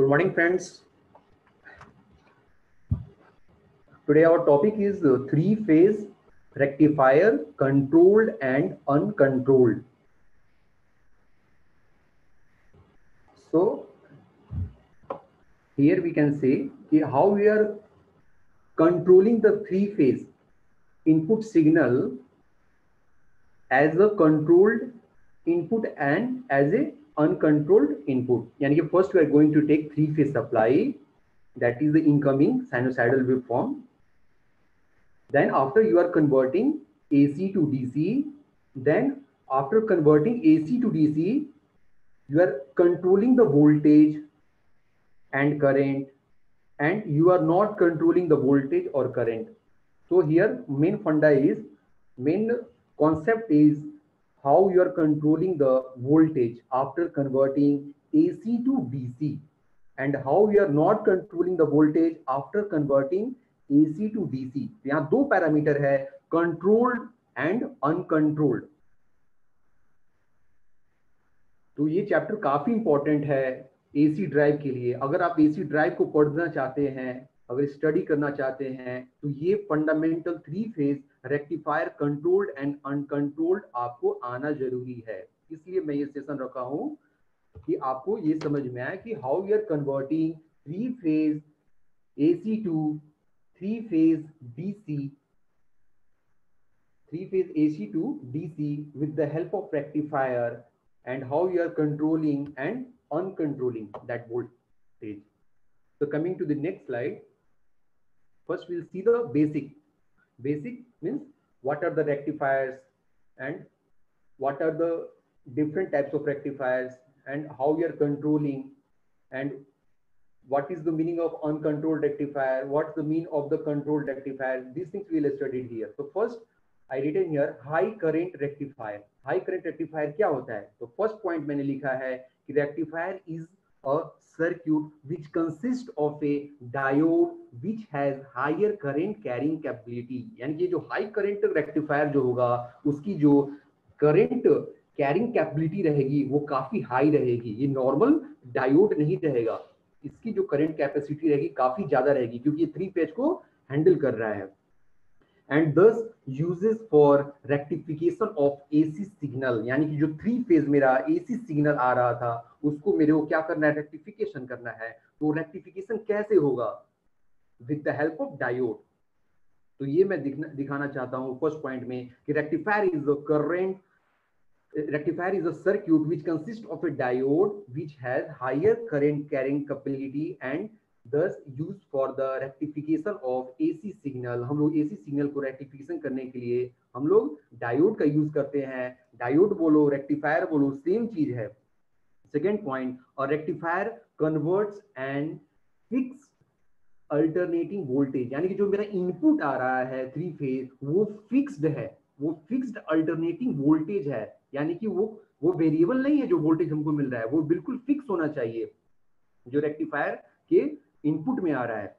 Good morning, friends. Today our topic is three-phase rectifier, controlled and uncontrolled. So here we can say how we are controlling the three-phase input signal as a controlled input and as a uncontrolled input. Yani ki first we are going to take three-phase supply, that is the incoming sinusoidal waveform. Then after you are converting AC to DC, then after converting AC to DC, you are controlling the voltage and current, and you are not controlling the voltage or current. So here main concept is how you are controlling the voltage after converting AC to DC, and how you are not controlling the voltage after converting AC to DC. यहाँ दो parameter है, controlled and uncontrolled. तो ये chapter काफी important है AC drive के लिए. अगर आप एसी ड्राइव को पढ़ना चाहते हैं, अगर स्टडी करना चाहते हैं, तो ये fundamental three phase rectifier controlled and uncontrolled आपको आना जरूरी है. इसलिए मैं ये सेशन रखा हूं कि आपको ये समझ में आए कि how we are converting three phase AC to three phase AC to DC with the help of rectifier, and how you are controlling and uncontrolling that voltage. So coming to the next slide, first we'll see the basic. Basic means what are the rectifiers and what are the different types of rectifiers and how we are controlling, and what is the meaning of uncontrolled rectifier, what's the meaning of the controlled rectifier. These things we'll study here. So first I written here high current rectifier. High current rectifier क्या होता है? तो first point मैंने लिखा है कि rectifier is a circuit which consists of a diode which has higher current carrying capability. यानी कि जो high current rectifier जो होगा उसकी जो current carrying capability रहेगी वो काफी हाई रहेगी. ये नॉर्मल डायोड नहीं रहेगा, इसकी जो करंट कैपेसिटी रहेगी काफी ज्यादा रहेगी क्योंकि ये थ्री फेज को हैंडल कर रहा है. And thus uses for rectification of AC signal. यानी कि जो थ्री फेज मेरा AC सिग्नल आ रहा था उसको मेरे को क्या करना है, रेक्टिफिकेशन करना है. तो रेक्टिफिकेशन कैसे होगा? With the help of diode. तो ये मैं दिखाना चाहता हूँ फर्स्ट पॉइंट में कि rectifier is a circuit which consists of a diode which has higher current carrying capability and thus used for the rectification of AC signal. हम लोग AC सिग्नल को रेक्टिफिकेशन करने के लिए हम लोग डायोड का यूज करते हैं. डायोड बोलो रेक्टिफायर बोलो सेम चीज है. सेकेंड पॉइंट, और rectifier converts and fix alternating voltage. यानी कि जो मेरा इनपुट आ रहा है थ्री फेज वो फिक्स्ड है, वो फिक्स्ड अल्टरनेटिंग वोल्टेज है. यानी कि वो वेरिएबल नहीं है. जो वोल्टेज हमको मिल रहा है वो बिल्कुल फिक्स होना चाहिए जो रेक्टिफायर के इनपुट में आ रहा है.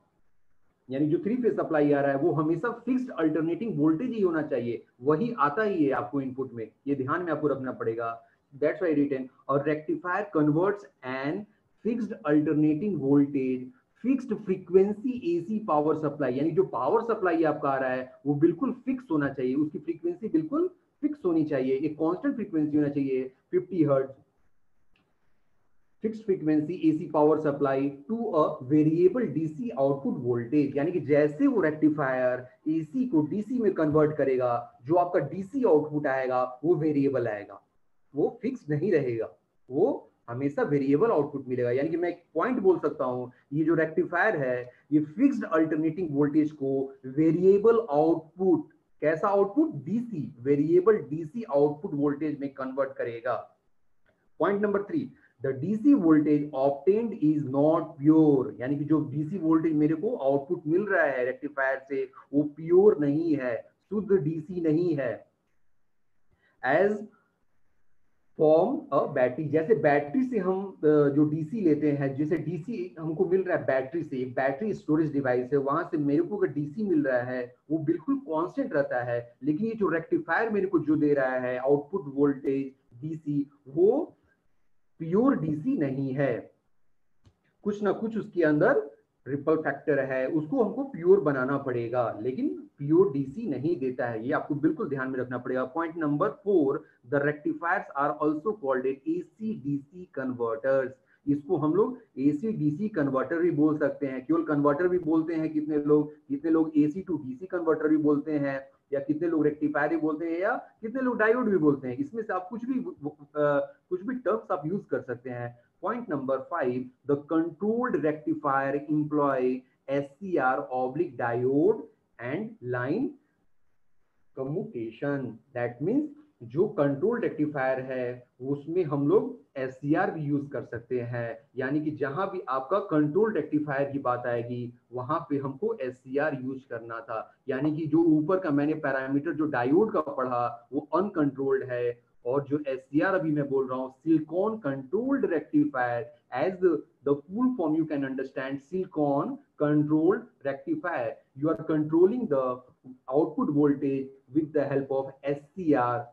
यानी जो थ्री फेज सप्लाई आ रहा है वो हमेशा फिक्स्ड अल्टरनेटिंग वोल्टेज ही होना चाहिए, वही आता ही है आपको इनपुट में. ये ध्यान में आपको रखना पड़ेगा. दैट्स व्हाई रिटन और rectifier converts and fixed alternating voltage fixed frequency AC power supply. यानी जो पावर सप्लाई आपका आ रहा है वो बिल्कुल फिक्स होना चाहिए, उसकी फ्रीक्वेंसी बिल्कुल फिक्स होनी चाहिए. एक कांस्टेंट फ्रीक्वेंसी होना चाहिए 50 hertz. Fixed frequency AC power supply to a variable DC output voltage. यानी कि जैसे वो रेक्टिफायर AC को DC में कन्वर्ट करेगा, जो आपका DC आउटपुट आएगा वो वेरिएबल आएगा, वो फिक्स नहीं रहेगा, वो हमेशा वेरिएबल आउटपुट मिलेगा. यानी कि मैं एक पॉइंट बोल सकता हूं, ये जो रेक्टिफायर है ये फिक्स्ड अल्टरनेटिंग वोल्टेज को वेरिएबल आउटपुट, कैसा output, DC, variable DC output voltage में कन्वर्ट करेगा. Point number 3, the DC voltage obtained is not pure. यानी कि जो DC वोल्टेज मेरे को आउटपुट मिल रहा है रेक्टिफायर से वो प्योर नहीं है, शुद्ध DC नहीं है. As form a battery. जैसे बैटरी से हम जो DC लेते हैं, जैसे DC हमको मिल रहा है बैटरी से, एक बैटरी स्टोरेज डिवाइस है, वहां से मेरे को अगर DC मिल रहा है वो बिल्कुल कांस्टेंट रहता है. लेकिन ये जो रेक्टिफायर मेरे को जो दे रहा है आउटपुट वोल्टेज DC, वो प्योर DC नहीं है. कुछ ना कुछ उसके अंदर रिपल फैक्टर है, उसको हमको प्योर बनाना पड़ेगा, लेकिन प्योर डीसी नहीं देता है, ये आपको बिल्कुल ध्यान में रखना पड़ेगा। Point number 4, the rectifiers are also called AC DC converters. इसको हम लोग एसी डीसी कन्वर्टर भी बोल सकते हैं, केवल कन्वर्टर भी बोलते हैं कितने लोग एसी टू डीसी कन्वर्टर भी बोलते हैं, या कितने लोग रेक्टिफायर भी बोलते हैं, या कितने लोग डायोड भी बोलते हैं। इसमें से आप कुछ भी टर्म्स आप यूज कर सकते हैं। Point number 5, the controlled rectifier employ SCR oblique diode and line commutation. That means जो कंट्रोल रेक्टिफायर है उसमें हम लोग एससीआर भी यूज कर सकते हैं, यानी कि जहां भी आपका कंट्रोल रेक्टिफायर की बात आएगी वहां पे हमको एससीआर यूज करना था। यानी कि जो ऊपर का मैंने पैरामीटर जो डायोड का पढ़ा वो अनकंट्रोल्ड है, और जो एससीआर अभी मैं बोल रहा हूँ silicon controlled rectifier, as the full form you can understand, silicon controlled rectifier, you are controlling the output voltage with the help of SCR.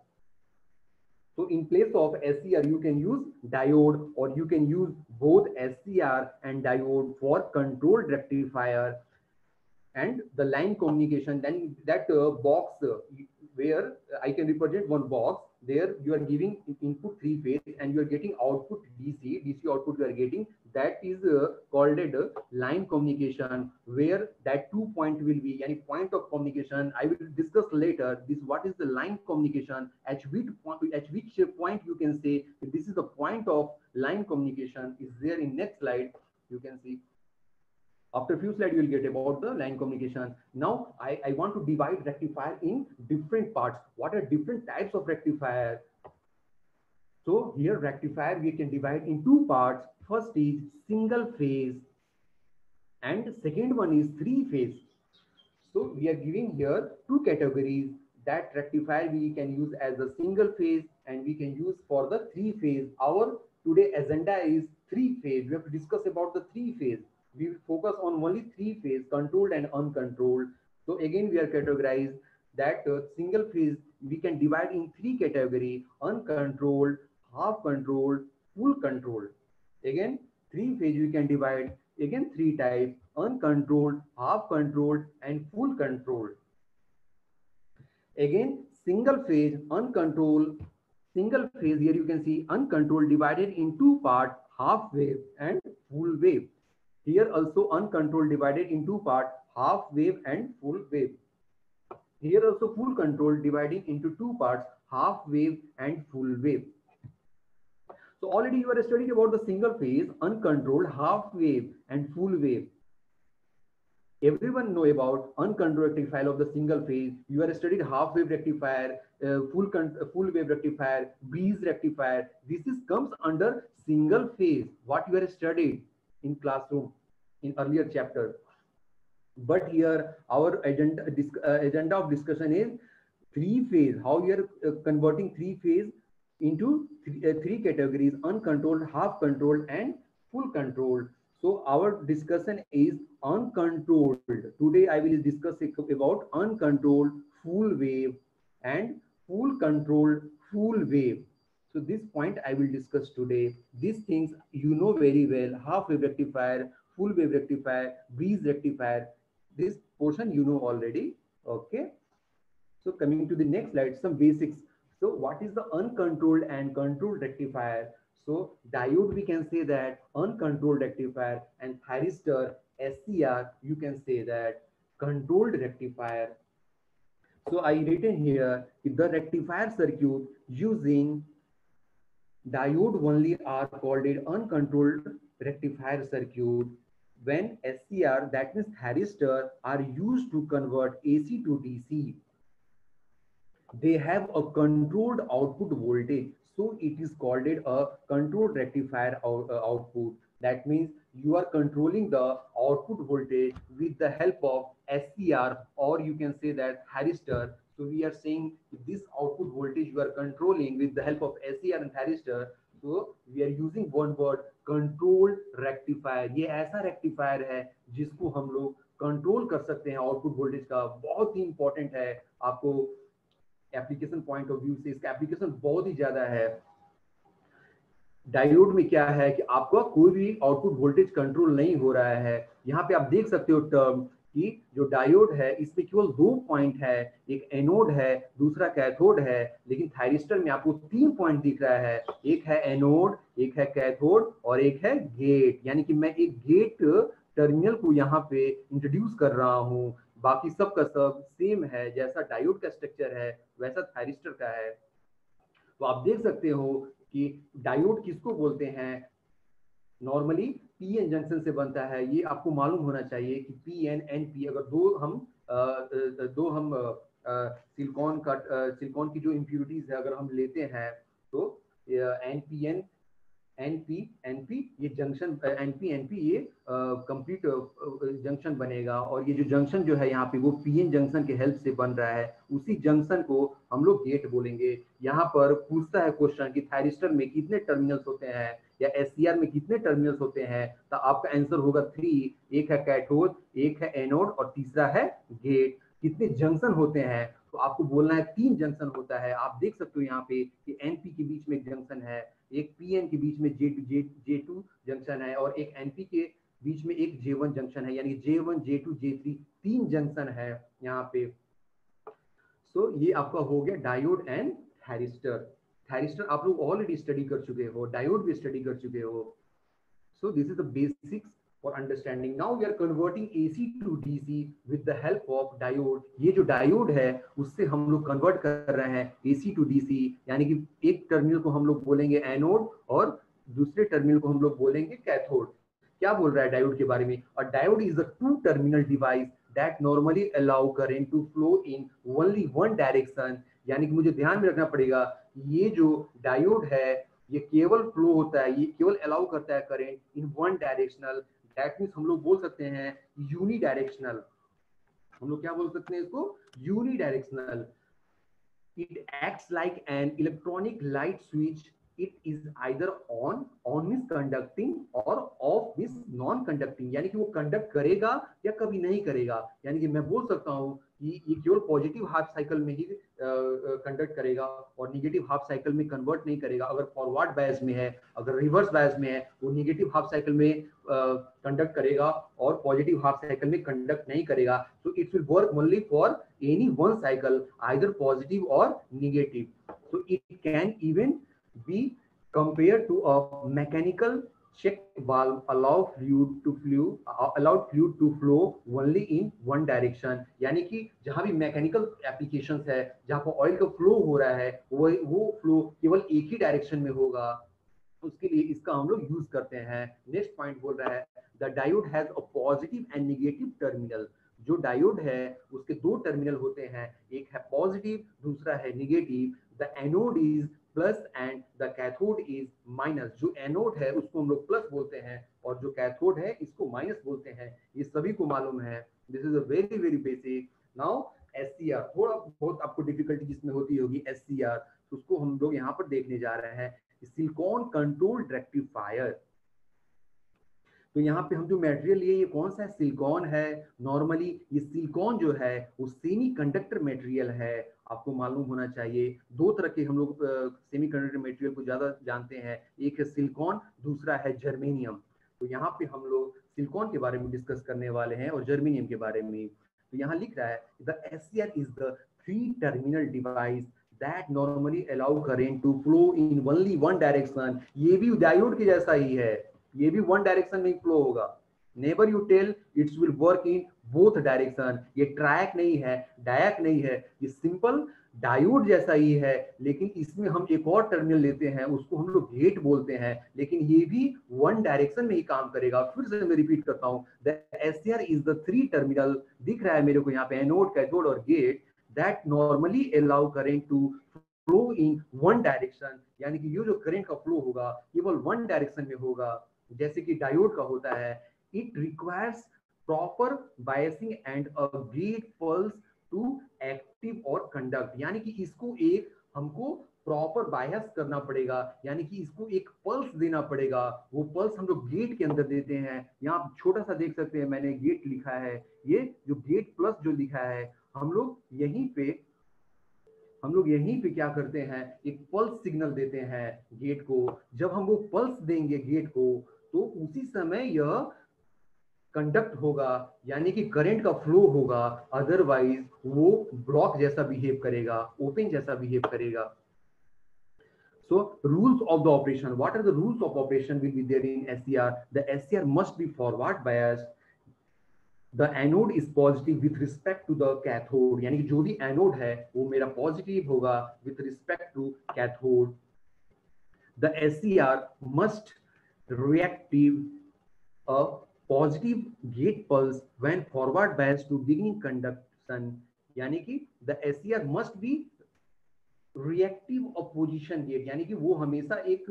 So in place of SCR, you can use diode, or you can use both SCR and diode for controlled rectifier. And the line communication, then that box where I can represent one box, there you are giving input three phase and you are getting output DC output you are getting, that is called line communication, where that 2 point will be any point of communication. I will discuss later this what is the line communication, at which point you can say this is the point of line communication is there. In next slide you can see, after few slides you will get about the line communication. Now I want to divide rectifier in different parts. What are different types of rectifier? So here rectifier we can divide in two parts. First is single phase and second one is three phase. So we are giving here two categories, that rectifier we can use as a single phase and we can use for the three phase. Our today agenda is three phase. We have to discuss about the three phase. We will focus on only three phase, controlled and uncontrolled. So again we are categorized that single phase we can divide in three category: uncontrolled, half controlled, full controlled. Again three phase we can divide again three types: uncontrolled, half controlled and full controlled. Again single phase uncontrolled, single phase here you can see uncontrolled divided in two parts: half wave and full wave. Here also uncontrolled divided in two parts: half wave and full wave. Here also full control dividing into two parts: half wave and full wave. So already you are studying about the single phase, uncontrolled, half wave and full wave. Everyone know about uncontrolled rectifier of the single phase. You are studied half wave rectifier, full wave rectifier, breeze rectifier. This is comes under single phase. What you are studied in classroom in earlier chapter. But here our agenda of discussion is three phase. How we are converting three phase into three categories: uncontrolled, half controlled and full controlled. So our discussion is uncontrolled. Today I will discuss about uncontrolled full wave and full controlled full wave. So this point I will discuss today. These things you know very well: half wave rectifier, full wave rectifier, breeze rectifier. This portion you know already. Okay. So coming to the next slide, some basics. So what is the uncontrolled and controlled rectifier? So diode we can say that uncontrolled rectifier, and thyristor SCR you can say that controlled rectifier. So I written here the rectifier circuit using diode only are called an uncontrolled rectifier circuit. When SCR, that means thyristor, are used to convert AC to DC, they have a controlled output voltage, so it is called it a controlled rectifier output. That means you are controlling the output voltage with the help of SCR, or you can say that thyristor. So we are saying this output voltage you are controlling with the help of SCR and thyristor. So we are using one word, controlled rectifier. ये ऐसा rectifier है जिसको हम लोग control कर सकते हैं output voltage का। बहुत ही इंपॉर्टेंट है, आपको एप्लीकेशन पॉइंट ऑफ व्यू से इसका एप्लीकेशन बहुत ही ज्यादा है। डायोड में क्या है कि आपका कोई भी आउटपुट वोल्टेज कंट्रोल नहीं हो रहा है। यहाँ पे आप देख सकते हो टर्म कि जो डायोड है इसमें केवल 2 पॉइंट है, एक एनोड है दूसरा कैथोड है, लेकिन थायरिस्टर में आपको 3 पॉइंट दिख रहा है, एक है एनोड, एक है कैथोड और एक है गेट। यानी कि मैं एक गेट टर्मिनल को यहाँ पे इंट्रोड्यूस कर रहा हूँ, बाकी सब का सब सेम है, जैसा डायोड का स्ट्रक्चर है वैसा थायरिस्टर का है। तो आप देख सकते हो कि डायोड किसको बोलते हैं, नॉर्मली पी एन जंक्शन से बनता है। ये आपको मालूम होना चाहिए कि पी एन एन पी, अगर दो हम सिलिकॉन की जो इम्प्यूरिटीज है अगर हम लेते हैं तो N P N N P N P ये जंक्शन एनपी एनपी ये कंप्लीट जंक्शन बनेगा, और ये जो जंक्शन जो है यहाँ पे वो पीएन जंक्शन के हेल्प से बन रहा है, उसी जंक्शन को हम लोग गेट बोलेंगे। यहाँ पर पूछता है क्वेश्चन कि थायरिस्टर में कितने टर्मिनल्स होते हैं या एससीआर में कितने टर्मिनल्स होते हैं, तो आपका आंसर होगा 3, एक है कैथोड, एक है एनोड और तीसरा है गेट। कितने जंक्शन होते हैं तो आपको बोलना है 3 जंक्शन होता है। आप देख सकते हो यहाँ पे कि एनपी के बीच में एक जंक्शन है, एक पीएन के बीच में J2 जंक्शन है और एक एनपी के बीच में एक J1 जंक्शन है, यानी J1 J2 J3 3 जंक्शन है यहाँ पे। सो ये आपका हो गया डायोड एंड थायरिस्टर। थायरिस्टर आप लोग ऑलरेडी स्टडी कर चुके हो, डायोड भी स्टडी कर चुके हो। So this is the basics for understanding. Now we are converting AC to DC with the help of diode. ये जो डायोड है उससे हम लोग कन्वर्ट कर रहे हैं AC to DC, यानी कि एक टर्मिनल को हम लोग बोलेंगे एनोड और दूसरे टर्मिनल को हम लोग बोलेंगे कैथोड। क्या बोल रहा है डायोड के बारे में? A diode is a two-terminal device that normally allow current to flow in only one direction. यानी कि मुझे ध्यान में रखना पड़ेगा, ये जो डायोड है ये केवल फ्लो होता है, ये केवल अलाउ करता है current in one directional. That means हम लोग बोल सकते हैं यूनी डायरेक्शनल। हम लोग क्या बोल सकते हैं इसको? Unidirectional. It acts like an electronic light switch. It is either on means conducting और off means non conducting, यानी कि वो कंडक्ट करेगा या कभी नहीं करेगा। यानी कि मैं बोल सकता हूँ कि ये केवल पॉजिटिव हाफ साइकिल में ही कंडक्ट करेगा और निगेटिव हाफ साइकिल में कन्वर्ट नहीं करेगा। अगर फॉरवर्ड बायस में है, अगर रिवर्स बायस में है, वो निगेटिव हाफ साइकिल में कंडक्ट करेगा और पॉजिटिव हाफ साइकिल में कंडक्ट नहीं करेगा। So it will work only for any one cycle, either positive or negative. So it can even be compared to a mechanical check valve allowed fluid to flow only in one direction. यानी कि जहां भी mechanical applications है, जहां पर oil का flow हो रहा है, वो फ्लो केवल एक ही डायरेक्शन में होगा, उसके लिए इसका हम लोग यूज करते हैं। नेक्स्ट पॉइंट बोल रहा है the diode has a positive and negative terminal. जो डायोड है उसके 2 टर्मिनल होते हैं, एक है पॉजिटिव दूसरा है negative. The anode is plus and the cathode is minus. जो एनोड है उसको हम लोग प्लस बोलते हैं और जो कैथोड है इसको माइनस बोलते हैं। ये सभी को मालूम है। This is a very very basic. Now SCR थोड़ा बहुत आपको डिफिकल्टी जिसमें होती होगी, एससीआर उसको हम लोग यहाँ पर देखने जा रहे हैं। Silicon controlled rectifier. तो यहाँ पे हम जो मटेरियल लिए ये कौन सा है? सिलिकॉन है। नॉर्मली ये सिलिकॉन जो है वो सेमी कंडक्टर मटेरियल है, आपको मालूम होना चाहिए। 2 तरह के हम लोग सेमी कंडक्टर मटेरियल को ज्यादा जानते हैं, एक है सिलिकॉन दूसरा है जर्मेनियम। तो यहाँ पे हम लोग सिलिकॉन के बारे में डिस्कस करने वाले हैं और जर्मेनियम के बारे में। तो यहाँ लिख रहा है the SCR is the 3 terminal device that normally allow current to flow in only one direction. ये भी डायोड के जैसा ही है, ये भी वन डायरेक्शन में फ्लो होगा। Never you tell it's will work in both direction. ये ट्रैक नहीं है, डायक नहीं है, ये सिंपल डायोड जैसा ही है, लेकिन इसमें हम एक और टर्मिनल लेते हैं उसको हम लोग गेट बोलते हैं, लेकिन ये भी वन डायरेक्शन में ही काम करेगा। फिर से मैं रिपीट करता हूँ, the SCR is the 3 terminal, दिख रहा है मेरे को यहाँ पे एनोड, कैथोड और gate, that normally allow current to flow in one direction। यानी कि ये जो करंट का फ्लो होगा केवल वन डायरेक्शन में होगा, जैसे कि डायोड का होता है। It requires proper biasing and a gate pulse to active और कंडक्ट। यानी कि इसको एक हमको प्रॉपर बायस करना पड़ेगा, यानी कि इसको एक पल्स देना पड़ेगा। वो पल्स हम लोग गेट के अंदर देते हैं। यहाँ छोटा सा देख सकते हैं मैंने गेट लिखा है, ये जो गेट प्लस जो लिखा है हम लोग यहीं पे हम लोग यहीं पे क्या करते हैं, एक पल्स सिग्नल देते हैं गेट को। जब हम वो पल्स देंगे गेट को तो उसी समय यह कंडक्ट होगा, यानी कि करंट का फ्लो होगा, अदरवाइज वो ब्लॉक जैसा बिहेव करेगा, ओपन जैसा बिहेव करेगा। So rules of the operation, what are the rules of operation will be there in SCR? The SCR must be forward biased. The anode is positive with respect to the cathode, यानी कि जो भी anode है वो मेरा positive होगा with respect to cathode. The SCR must reactive a positive gate pulse when forward biased to beginning conduction, यानी कि the SCR must be reactive opposition gate, यानी कि वो हमेशा एक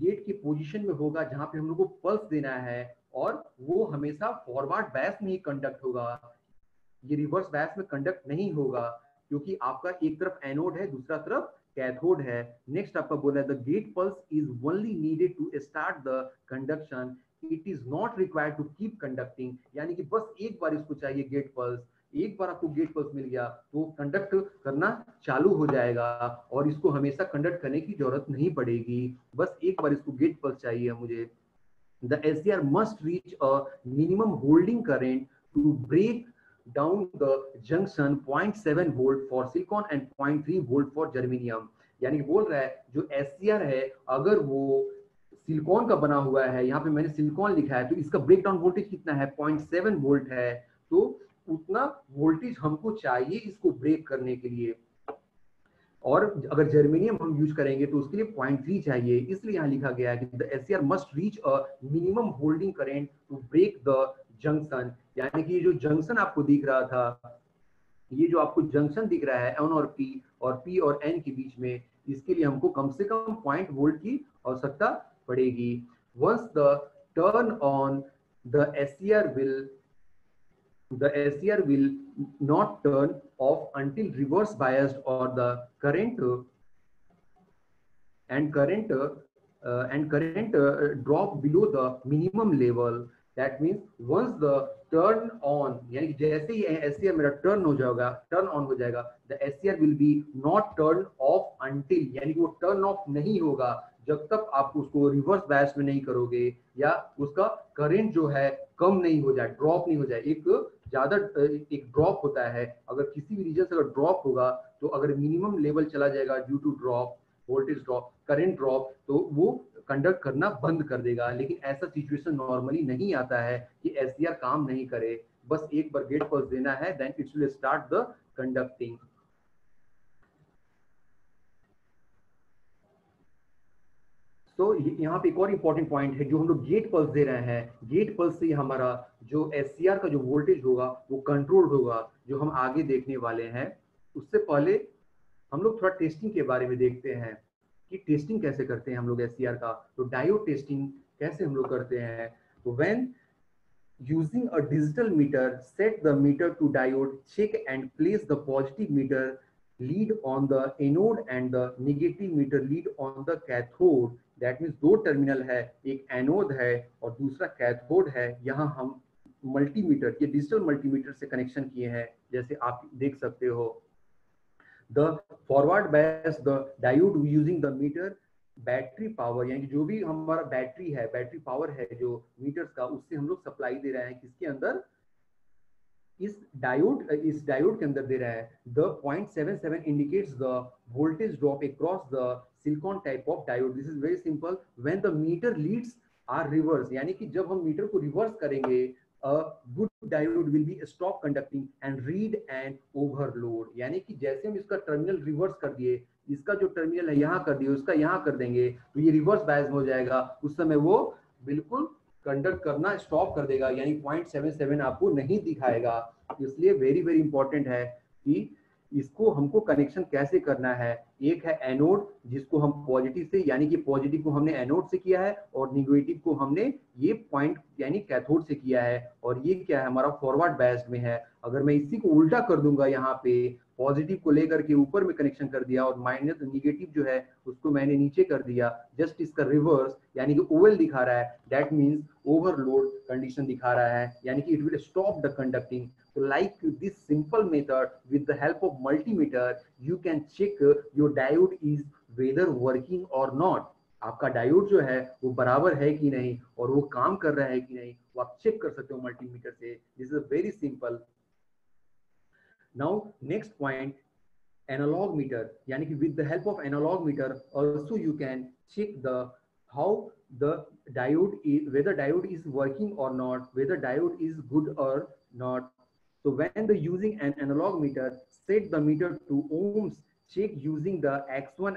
गेट की पोजीशन में होगा जहां पे हम लोग को पल्स देना है, और वो हमेशा फॉरवर्ड बैस में ही कंडक्ट होगा, ये रिवर्स बैस में कंडक्ट नहीं होगा, क्योंकि आपका एक तरफ एनोड है दूसरा तरफ कैथोड है। नेक्स्ट आपका बोला है the gate pulse is only needed to start the conduction, it is not required to keep conducting, यानी कि बस एक बार इसको चाहिए गेट पल्स। एक बार आपको गेट पल्स मिल गया तो कंडक्ट करना चालू हो जाएगा और इसको हमेशा कंडक्ट करने की जरूरत नहीं पड़ेगी, बस एक बार इसको गेट पल्स चाहिए मुझे। The SCR must reach a minimum holding current to break down the junction 0.7 volt for silicon and 0.3 volt for germanium, यानी बोल रहा है जो SCR है अगर वो सिलिकॉन का बना हुआ है, यहाँ पे मैंने सिलिकॉन लिखा है, तो इसका ब्रेक डाउन वोल्टेज कितना है 0.7 वोल्ट है, तो उतना वोल्टेज हमको चाहिए इसको ब्रेक करने के लिए। और अगर जर्मेनियम हम यूज करेंगे तो उसके लिए 0.3 चाहिए, इसलिए यहाँ लिखा गया है कि the SCR must reach a minimum holding current to break the junction, यानी कि जो जंक्शन आपको दिख रहा था, ये जो आपको जंक्शन दिख रहा है एन और पी और एन के बीच में, इसके लिए हमको कम से कम 0.1 वोल्ट की आवश्यकता पड़ेगी। Once the turn on the SCR will not turn off until reverse biased or the current drop below the minimum level. That means once the turn on, यानी कि जैसे ही SCR मेरा टर्न ऑन हो जाएगा, the SCR will be not turned off until, यानी कि वो turn off नहीं होगा जब तक आप उसको रिवर्स बायस में नहीं करोगे या उसका करंट जो है कम नहीं हो जाए, ड्रॉप नहीं हो जाए। एक ड्रॉप होता है, अगर किसी भी रीजन से अगर ड्रॉप होगा तो अगर मिनिमम लेवल चला जाएगा due to drop, voltage drop, current drop, तो वो कंडक्ट करना बंद कर देगा। लेकिन ऐसा सिचुएशन नॉर्मली नहीं आता है कि एससीआर काम नहीं करे, बस एक बार गेट पल्स देना है, then it will start the conducting. तो यहाँ पे एक और इम्पॉर्टेंट पॉइंट है, जो हम लोग गेट पल्स दे रहे हैं, गेट पल्स से हमारा जो एससीआर का जो वोल्टेज होगा वो कंट्रोल होगा, जो हम आगे देखने वाले हैं। उससे पहले हम लोग थोड़ा टेस्टिंग के बारे में देखते हैं कि टेस्टिंग कैसे करते हैं हम लोग एससीआर का। तो डायोड टेस्टिंग कैसे हम लोग करते हैं, तो when using a digital meter, set the meter to diode, check and place the positive meter lead on the anode and the negative meter lead on the cathode. That means दो terminal है, एक anode है और दूसरा cathode है। यहाँ हम multimeter, ये डिजिटल मल्टीमीटर से कनेक्शन किए हैं, जैसे आप देख सकते हो। The forward bias, the diode using the meter battery power, यानी कि जो भी हमारा बैटरी है, बैटरी पावर है जो मीटर्स का, उससे हम लोग सप्लाई दे रहे हैं किसके अंदर, इस डायोड के अंदर दे रहा है। The 0.77 indicates the voltage drop across the silicon type of diode. This is very simple. When the meter leads are reverse, यानी कि जब हम मीटर को रिवर्स करेंगे, a good diode will be stop conducting and read and overload, यानी कि जैसे हम इसका टर्मिनल रिवर्स कर दिए, इसका जो टर्मिनल है यहाँ कर दिए, उसका यहाँ कर देंगे, तो ये रिवर्स बायस हो जाएगा, उस समय वो बिल्कुल कंडक्ट करना स्टॉप कर देगा, यानी 0.77 आपको नहीं दिखाएगा। इसलिए वेरी वेरी इंपॉर्टेंट है कि इसको हमको कनेक्शन कैसे करना है। एक है एनोड, जिसको हम पॉजिटिव से, यानी कि पॉजिटिव को हमने एनोड से किया है और निगेटिव को हमने ये पॉइंट यानी कैथोड से किया है, और ये क्या है हमारा फॉरवर्ड बायस्ड में है। अगर मैं इसी को उल्टा कर दूंगा, यहाँ पे पॉजिटिव को लेकर के ऊपर में कनेक्शन कर दिया और माइनस निगेटिव जो है उसको मैंने नीचे कर दिया, जस्ट इसका रिवर्स, यानी कि ओएल दिखा रहा है, दैट मीन्स ओवरलोड कंडीशन दिखा रहा है, यानी कि it will stop the conducting. So like this simple method, with the help of multimeter, you can check your diode is whether working or not. आपका डायोड जो है वो बराबर है कि नहीं और वो काम कर रहा है कि नहीं, वो आप चेक कर सकते हो मल्टीमीटर से. This is very simple. Now next point, analogue meter, यानी कि with the help of analogue meter also you can check the how the diode is, whether diode is working or not, whether diode is good or not. So when the using an analog meter, set the meter to ohms, check using the x1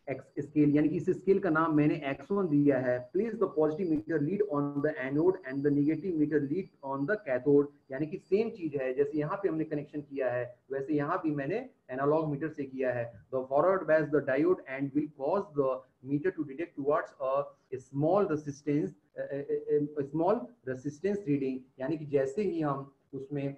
x scale, यानी कि इस scale का नाम मैंने x1 दिया है. Place the positive meter lead on the anode and the negative meter lead on the cathode, यानी कि सेम चीज है जैसे यहाँ पे हमने कनेक्शन किया है वैसे यहाँ भी मैंने एनालॉग मीटर से किया है. The forward batch the diode and will cause the meter to detect towards a small resistance reading, यानी कि जैसे ही हम उसमें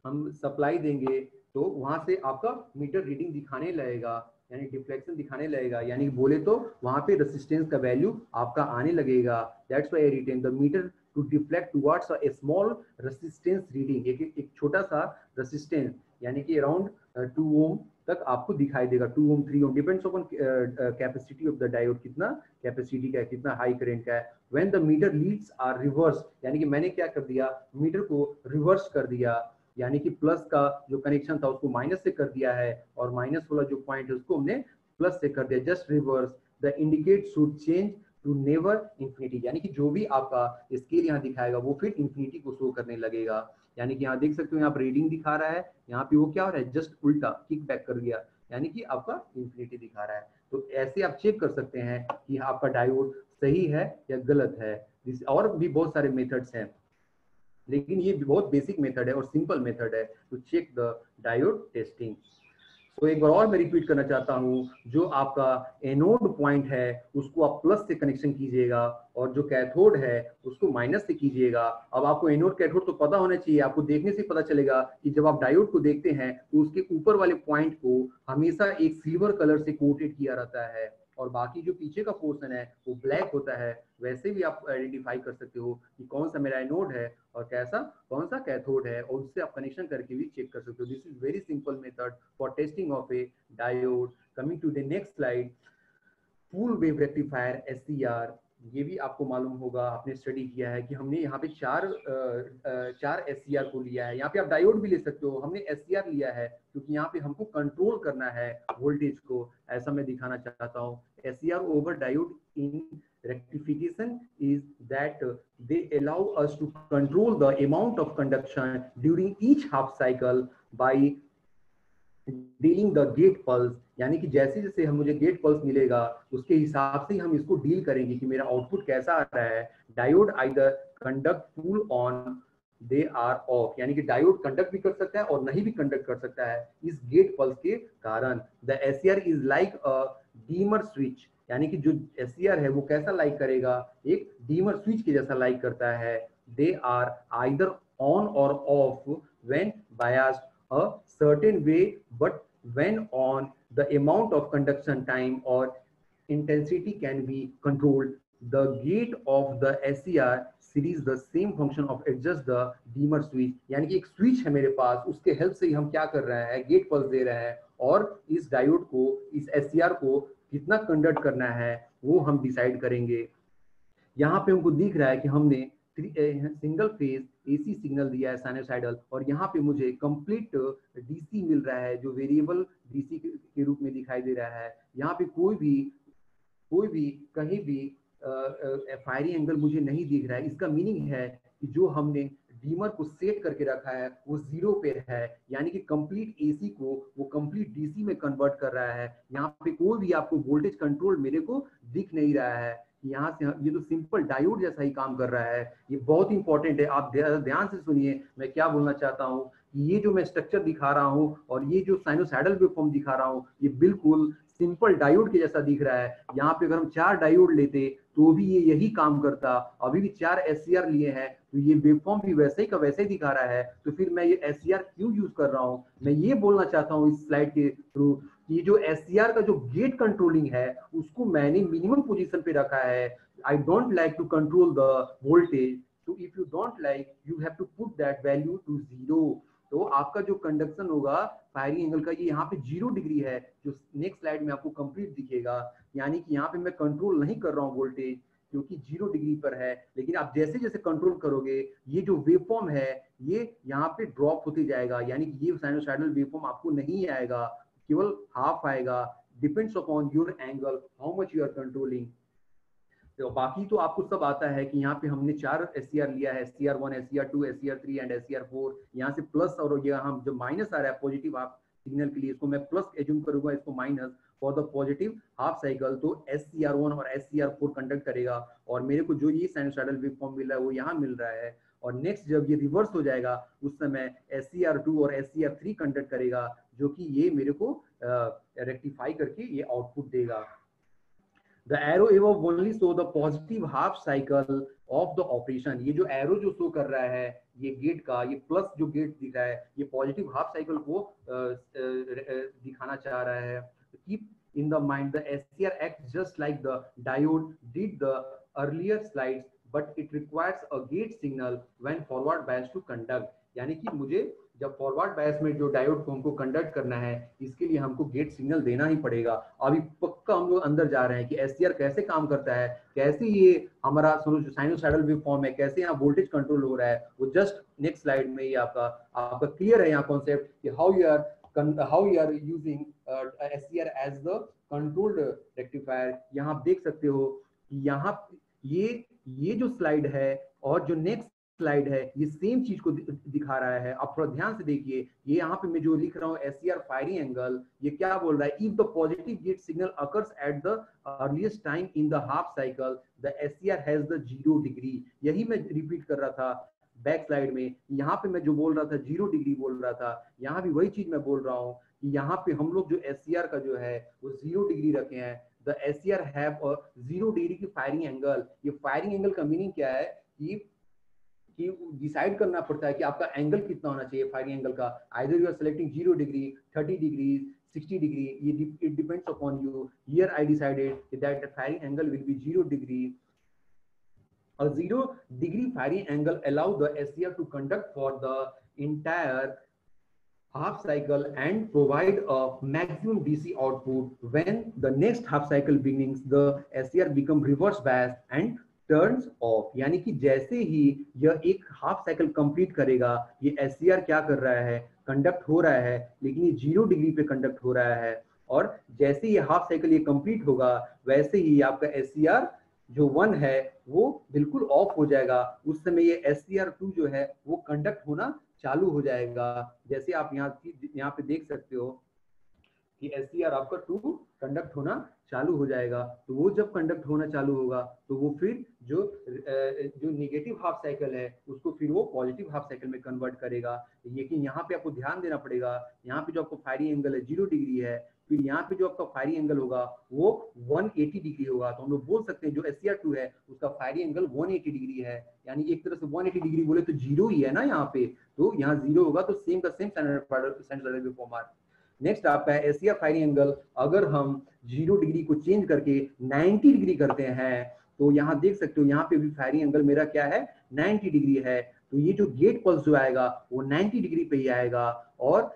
हम सप्लाई देंगे तो वहां से आपका मीटर रीडिंग दिखाने लगेगा, यानी डिफ्लेक्शन दिखाने लगेगा, यानी बोले तो वहां पे रेजिस्टेंस का वैल्यू आपका आने लगेगा. That's why I written the meter to deflect towards a small resistance reading. एक छोटा सा रेजिस्टेंस यानी कि अराउंड 2 ओम तक आपको दिखाई देगा. 2 ohm 3 ohm depends upon capacity of the diode, कितना कैपेसिटी का है, कितना हाई करंट का है. When the meter leads are reverse, यानी कि मैंने क्या कर दिया, मीटर को रिवर्स कर दिया, यानी कि प्लस का जो कनेक्शन था उसको माइनस से कर दिया है और माइनस वाला जो पॉइंट है उसको हमने प्लस से कर दिया. Just reverse the indicate should change to never infinity, यानी कि जो भी आपका स्केल यहाँ दिखाएगा वो फिर इंफिनिटी को शो करने लगेगा. यानी कि यहाँ देख सकते हो यहाँ पर रीडिंग दिखा रहा है, यहाँ पे वो क्या हो रहा है, जस्ट उल्टा किक बैक कर दिया, यानी कि आपका इंफिनिटी दिखा रहा है. तो ऐसे आप चेक कर सकते हैं कि आपका डायोड सही है या गलत है. और भी बहुत सारे मेथड्स हैं, लेकिन ये बहुत बेसिक मेथड है और सिंपल मेथड है to check the diode testing. तो एक बार और मैं रिपीट करना चाहता हूँ, जो आपका एनोड पॉइंट है उसको आप प्लस से कनेक्शन कीजिएगा और जो कैथोड है उसको माइनस से कीजिएगा. अब आपको एनोड कैथोड तो पता होना चाहिए, आपको देखने से पता चलेगा कि जब आप डायोड को देखते हैं तो उसके ऊपर वाले पॉइंट को हमेशा एक सिल्वर कलर से कोटेड किया रहता है और बाकी जो पीछे का पोर्शन है वो ब्लैक होता है. वैसे भी आप आइडेंटिफाई कर सकते हो कि कौन सा मेरा एनोड है और कौन सा कैथोड है, और उससे आप कनेक्शन करके भी चेक कर सकते हो. This is very simple method for testing of a diode. Coming to the next slide, full wave rectifier SCR. ये भी आपको मालूम होगा, आपने स्टडी किया है कि हमने यहाँ पे चार SCR को लिया है. यहाँ पे आप डायोड भी ले सकते हो, हमने SCR लिया है क्योंकि यहाँ पे हमको कंट्रोल करना है वोल्टेज को, ऐसा मैं दिखाना चाहता हूँ. SCR over diode in rectification is that they allow us to control the amount of conduction during each half cycle by dealing the gate pulse, यानी कि जैसे जैसे हम मुझे गेट पल्स मिलेगा उसके हिसाब से हम इसको डील करेंगे कि मेरा आउटपुट कैसा आ रहा है. Diode either conduct full on they are off, यानी कि डायोड कंडक्ट भी कर सकता है और नहीं भी कंडक्ट कर सकता है इस गेट पल्स के कारण. The SCR is like a डीमर switch, यानी कि जो SCR है वो कैसा लाइक करेगा, एक डीमर स्विच के जैसा लाइक करता है. दे आर आइदर ऑन और of when biased a certain way, but when on, the amount of conduction time or intensity can be controlled. The gate of the SCR series the same function of adjust the dimmer switch, यानी कि एक switch है मेरे पास, उसके help से ही हम क्या कर रहे हैं, गेट पल्स दे रहे हैं और इस डायोड को, इस SCR को कितना कंडक्ट करना है वो हम डिसाइड करेंगे. यहाँ पे हमको दिख रहा है कि हमने सिंगल फेज AC सिग्नल दिया है साइनोसाइडल, और यहाँ पे मुझे कंप्लीट DC मिल रहा है जो वेरिएबल DC के रूप में दिखाई दे रहा है. यहाँ पे कोई भी कहीं भी फायरिंग एंगल मुझे नहीं दिख रहा है. इसका मीनिंग है कि जो हमने डीमर को सेट करके रखा है वो 0 पे है, यानी कि कंप्लीट AC को वो कंप्लीट DC में कन्वर्ट कर रहा है. यहाँ पे कोई भी आपको वोल्टेज कंट्रोल मेरे को दिख नहीं रहा है. यहाँ से ये तो सिंपल डायोड जैसा ही काम कर रहा है. ये बहुत इंपॉर्टेंट है, आप ध्यान से सुनिए मैं क्या बोलना चाहता हूँ. ये जो मैं स्ट्रक्चर दिखा रहा हूँ और ये जो साइनोसाइडल वेवफॉर्म दिखा रहा हूँ ये बिल्कुल सिंपल डायोड के जैसा दिख रहा है. यहाँ पे अगर हम 4 डायोड लेते तो भी ये यही काम करता. अभी भी 4 SCR लिए हैं तो ये वेवफॉर्म भी वैसे ही का वैसे ही दिखा रहा है. तो फिर मैं ये SCR क्यों यूज कर रहा हूँ, मैं ये बोलना चाहता हूँ इस स्लाइड के थ्रू कि जो SCR का जो गेट कंट्रोलिंग है उसको मैंने मिनिमम पोजीशन पे रखा है. I don't like to control the voltage. So if you don't like, you have to put that value to 0. तो आपका जो कंडक्शन होगा फायरिंग एंगल का ये यहाँ पे 0 डिग्री है, जो नेक्स्ट स्लाइड में आपको कंप्लीट दिखेगा. यानी कि यहाँ पे मैं कंट्रोल नहीं कर रहा हूँ वोल्टेज क्योंकि 0 डिग्री पर है, लेकिन आप जैसे जैसे कंट्रोल करोगे ये जो वेवफॉर्म है ये यहाँ पे ड्रॉप होते जाएगा. यानी कि ये साइनोसॉइडल वेवफॉर्म आपको नहीं आएगा, केवल हाफ आएगा. Depends upon your angle how much you are controlling. तो बाकी तो आपको सब आता है कि यहाँ पे हमने 4 SCR लिया है, SCR1, SCR2, SCR3 and SCR4. यहाँ से प्लस और यहाँ जो माइनस आ रहा है पॉजिटिव हाफ सिग्नल के लिए, इसको मैं प्लस एज्यूम करूंगा, इसको minus for the positive half cycle. तो SCR1 और SCR4 कंडक्ट करेगा और मेरे को जो ये साइनोसॉइडल वेवफॉर्म मिल रहा है वो यहाँ मिल रहा है. और नेक्स्ट जब ये रिवर्स हो जाएगा उस समय SCR2 और SCR3 कंडक्ट करेगा, जो कि ये मेरे को रेक्टिफाई करके ये आउटपुट देगा. The arrow above only show the positive half cycle of the operation. ये जो एरो जो शो कर रहा है ये गेट का, ये प्लस जो गेट दिख रहा है ये पॉजिटिव हाफ साइकिल को दिखाना चाह रहा है. Keep in the mind the SCR acts just like the diode did the earlier slides, but it requires a gate signal when forward biased to conduct. यानी कि मुझे जब फॉरवर्ड बायस में जो डायोड को हमको कंडक्ट करना है इसके लिए हमको गेट सिग्नल देना ही पड़ेगा. अभी पक्का हम लोग अंदर जा रहे हैं कि SCR कैसे काम करता है, कैसे ये हमारा साइनोसॉइडल वेवफॉर्म है, कैसे यहाँ वोल्टेज कंट्रोल हो रहा है. वो जस्ट नेक्स्ट स्लाइड में ही आपका क्लियर है यहाँ कॉन्सेप्ट कि how you are using SCR as the controlled rectifier. यहाँ आप देख सकते हो कि यहाँ ये जो स्लाइड है और जो नेक्स्ट स्लाइड है ये सेम चीज को दिखा रहा है. आप थोड़ा ध्यान से देखिए, ये यहाँ पे मैं जो लिख रहा हूँ SCR फायरिंग एंगल, ये क्या बोल रहा है, if the positive gate signal occurs at the earliest time in the half cycle the SCR has the 0 degree. यही मैं रिपीट कर रहा था बैक स्लाइड में. यहाँ पे मैं जो बोल रहा था 0 डिग्री बोल रहा था, यहाँ भी वही चीज मैं बोल रहा हूँ कि यहाँ पे हम लोग जो SCR का जो है वो 0 डिग्री रखे हैं. The SCR have a 0 degree की फायरिंग एंगल. ये फायरिंग एंगल का मीनिंग क्या है कि डिसाइड करना पड़ता है कि आपका एंगल कितना होना चाहिए फायरिंग एंगल का. Either you are selecting 0 degree, 30 degree, 60 degree, it depends upon you. Here I decided that the firing angle will be 0 degree. A 0 degree firing angle allow the SCR to conduct for the entire half cycle and provide a maximum DC output. When the next half cycle begins, the SCR become reverse biased and turns of. यानी कि जैसे ही यह एक half cycle complete करेगा ये SCR क्या कर रहा है, कंडक्ट हो रहा है, लेकिन ये 0 डिग्री पे कंडक्ट हो रहा है. और जैसे ये हाफ साइकिल ये कंप्लीट होगा वैसे ही आपका SCR जो 1 है वो बिल्कुल ऑफ हो जाएगा. उस समय ये SCR2 जो है वो कंडक्ट होना चालू हो जाएगा. जैसे आप यहाँ पे देख सकते हो कि SCR आपका 2 कंडक्ट होना चालू हो जाएगा. तो वो जब कंडक्ट होना चालू होगा तो वो फिर जो नेगेटिव हाफ साइकिल है उसको फिर वो पॉजिटिव हाफ साइकिल में कन्वर्ट करेगा. लेकिन यहाँ पे आपको ध्यान देना पड़ेगा, यहाँ पे जो आपको फायरिंग एंगल है 0 डिग्री है, फिर यहाँ पे जो आपका फायरिंग एंगल होगा वो 180 डिग्री होगा. तो हम लोग बोल सकते हैं जो SCR2 है उसका फायरिंग एंगल 180 डिग्री है. यानी एक तरह से 180 डिग्री बोले तो 0 ही है ना यहाँ पे, तो यहाँ 0 होगा तो सेम का सेम साइनोसॉइडल वेवफॉर्म. नेक्स्ट आपका है SCR फायरिंग एंगल. अगर हम 0 डिग्री को चेंज करके 90 डिग्री करते हैं तो यहाँ देख सकते हो यहाँ पे भी फायरिंग एंगल मेरा क्या है 90 डिग्री है. तो ये जो गेट पल्स जो आएगा वो 90 डिग्री पे ही आएगा और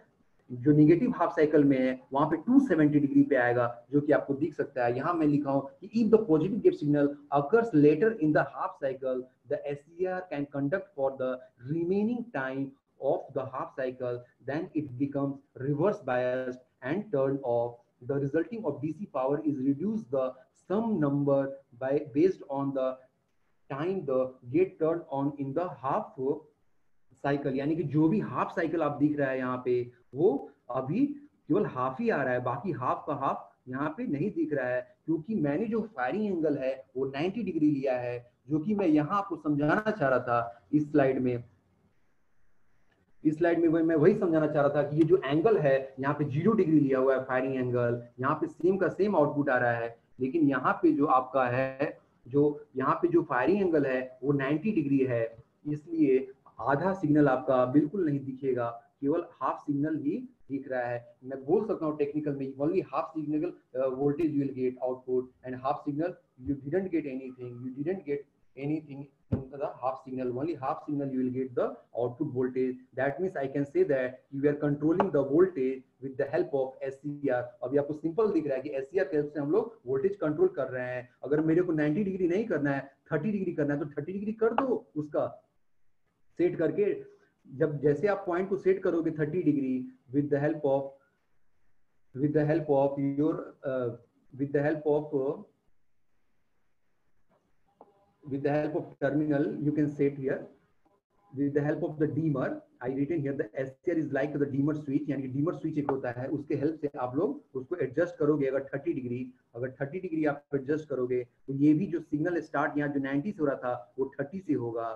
जो नेगेटिव हाफ साइकिल में है वहां पे 270 डिग्री पे आएगा, जो कि आपको दिख सकता है. यहाँ मैं लिखा हूँ कि if the positive gate signal occurs later in the half cycle the SCR can conduct for the remaining time of the half cycle, then it becomes reverse biased and turned off. The resulting of DC power is reduced the sum number based on the time the gate turned on in the half cycle. यानी कि जो भी half cycle आप दिख रहा है यहाँ पे वो अभी केवल हाफ ही आ रहा है, बाकी हाफ का हाफ यहाँ पे नहीं दिख रहा है, क्योंकि मैंने जो फायरिंग एंगल है वो 90 डिग्री लिया है, जो कि मैं यहाँ आपको समझाना चाह रहा था इस स्लाइड में. इस स्लाइड में मैं वही समझाना चाह रहा था कि ये जो एंगल है यहाँ पे 0 डिग्री लिया हुआ है फायरिंग एंगल, यहाँ पे सेम का सेम आउटपुट आ रहा है, लेकिन यहाँ पे जो आपका है जो यहाँ पे जो फायरिंग एंगल है वो 90 डिग्री है. इसलिए आधा सिग्नल आपका बिल्कुल नहीं दिखेगा, केवल हाफ सिग्नल ही दिख रहा है, मैं बोल सकता हूँ टेक्निकल में only half signal voltage you will get output and half signal you didn't get anything, you didn't get anything in the half signal, only half signal you will get the output voltage. That means I can say that you are controlling the voltage with the help of SCR. अभी आपको simple दिख रहा है कि SCR के help से हम लोग वोल्टेज कंट्रोल कर रहे हैं। अगर मेरे को 90 डिग्री नहीं करना है, 30 डिग्री करना है, तो 30 डिग्री कर दो उसका सेट करके। जब जैसे आप पॉइंट को सेट करोगे 30 degree with the help of your with the help of terminal, you can set here with the help of the dimmer. I written here the SCR is like the dimmer switch, यानी कि dimmer switch एक होता है, उसके help से आप लोग उसको एडजस्ट करोगे। अगर 30 डिग्री आप एडजस्ट करोगे तो ये भी जो सिग्नल स्टार्ट यहाँ जो 90 से हो रहा था वो 30 से होगा।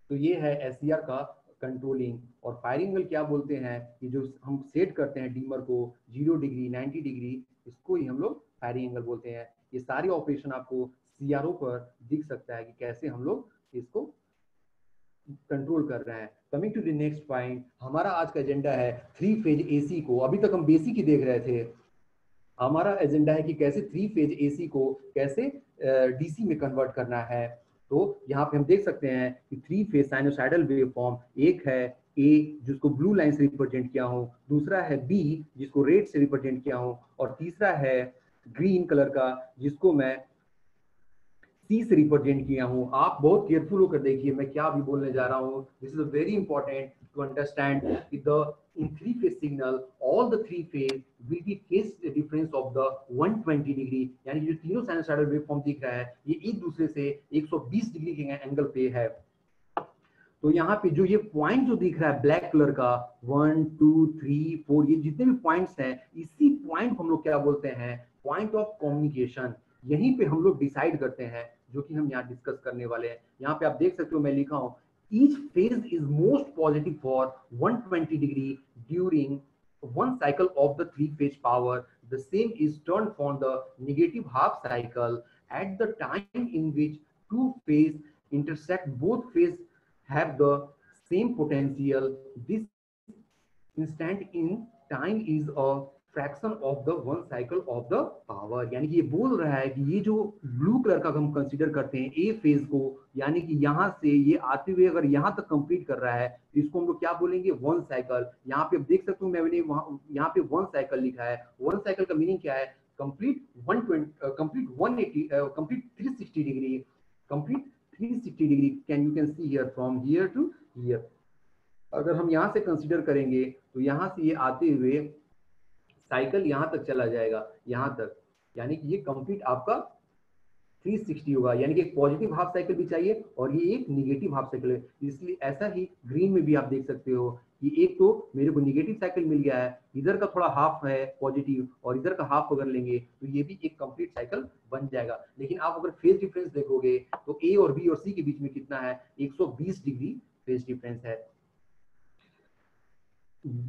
तो ये है SCR का कंट्रोलिंग। और फायरिंग एंगल क्या बोलते हैं कि जो हम सेट करते हैं डिमर को 0 डिग्री 90 डिग्री, इसको ही हम लोग फायरिंग एंगल बोलते हैं। ये सारे ऑपरेशन आपको CRO पर दिख सकता है कि कैसे हम लोग इसको कंट्रोल कर रहे हैं। Coming to the next point, हमारा आज का एजेंडा है 3 फेज AC को। अभी तक हम बेसिक ही देख रहे थे, हमारा एजेंडा है कि कैसे 3 फेज AC को कैसे DC में कन्वर्ट करना है। तो यहाँ पे हम देख सकते हैं कि 3 फेज साइनोसाइडल वेवफॉर्म, एक है A जिसको ब्लू लाइन से रिप्रेजेंट किया हूँ, दूसरा है B जिसको रेड से रिप्रेजेंट किया हूँ, और तीसरा है ग्रीन कलर का जिसको मैं C से रिप्रेजेंट किया हूँ। आप बहुत केयरफुल होकर देखिए मैं क्या अभी बोलने जा रहा हूँ। This is very important to understand the in 3 phase signal all the 3 phase will be phase difference of the 120 degree, यानी कि जो तीनों साइनोसाइडल वेवफॉर्म दिख रहा है ये एक दूसरे से 120 डिग्री के एंगल पे है। तो यहाँ पे जो ये पॉइंट जो दिख रहा है ब्लैक कलर का 1 2 3 4, ये जितने भी पॉइंट्स हैं इसी पॉइंट को हम लोग क्या बोलते हैं, पॉइंट ऑफ कम्युनिकेशन। यहीं पे हम लोग डिसाइड करते हैं, जो कि हम यहाँ डिस्कस करने वाले हैं। यहाँ पे आप देख सकते हो मैं लिखा हूँ each phase is most positive for 120 degree during one cycle of the 3 phase power. The same is turned for the negative half cycle at the time in which 2 phase intersect. Both phase have the same potential. This instant in time is a fraction of the 1 cycle of the power. यानी कि ये बोल रहा है कि ये जो blue colour का हम कंसीडर करते हैं ए फेज को, यानी कि यहाँ से ये आते हुए अगर यहाँ तक कंप्लीट कर रहा है तो इसको हम लोग क्या बोलेंगे, 1 साइकिल। यहाँ पे देख सकते हो मैंने यहाँ पे 1 साइकिल लिखा है। 1 साइकिल का मीनिंग क्या है, complete 120 complete 180 complete 360 degree, complete 360 degree. You can see here from here to here. अगर हम यहाँ से कंसीडर करेंगे तो यहाँ से ये आते हुए साइकिल यहाँ तक चला जाएगा, यहाँ तक, यानी कि ये कंप्लीट आपका 360 होगा। यानी कि एक पॉजिटिव हाफ साइकिल भी चाहिए और ये एक निगेटिव हाफ साइकिल है। इसलिए ऐसा ही ग्रीन में भी आप देख सकते हो कि एक तो मेरे को निगेटिव साइकिल मिल गया है, इधर का थोड़ा हाफ है पॉजिटिव और इधर का हाफ अगर लेंगे तो ये भी एक कंप्लीट साइकिल बन जाएगा। लेकिन आप अगर फेज डिफरेंस देखोगे तो ए और बी और सी के बीच में कितना है, 120 डिग्री फेज डिफरेंस है।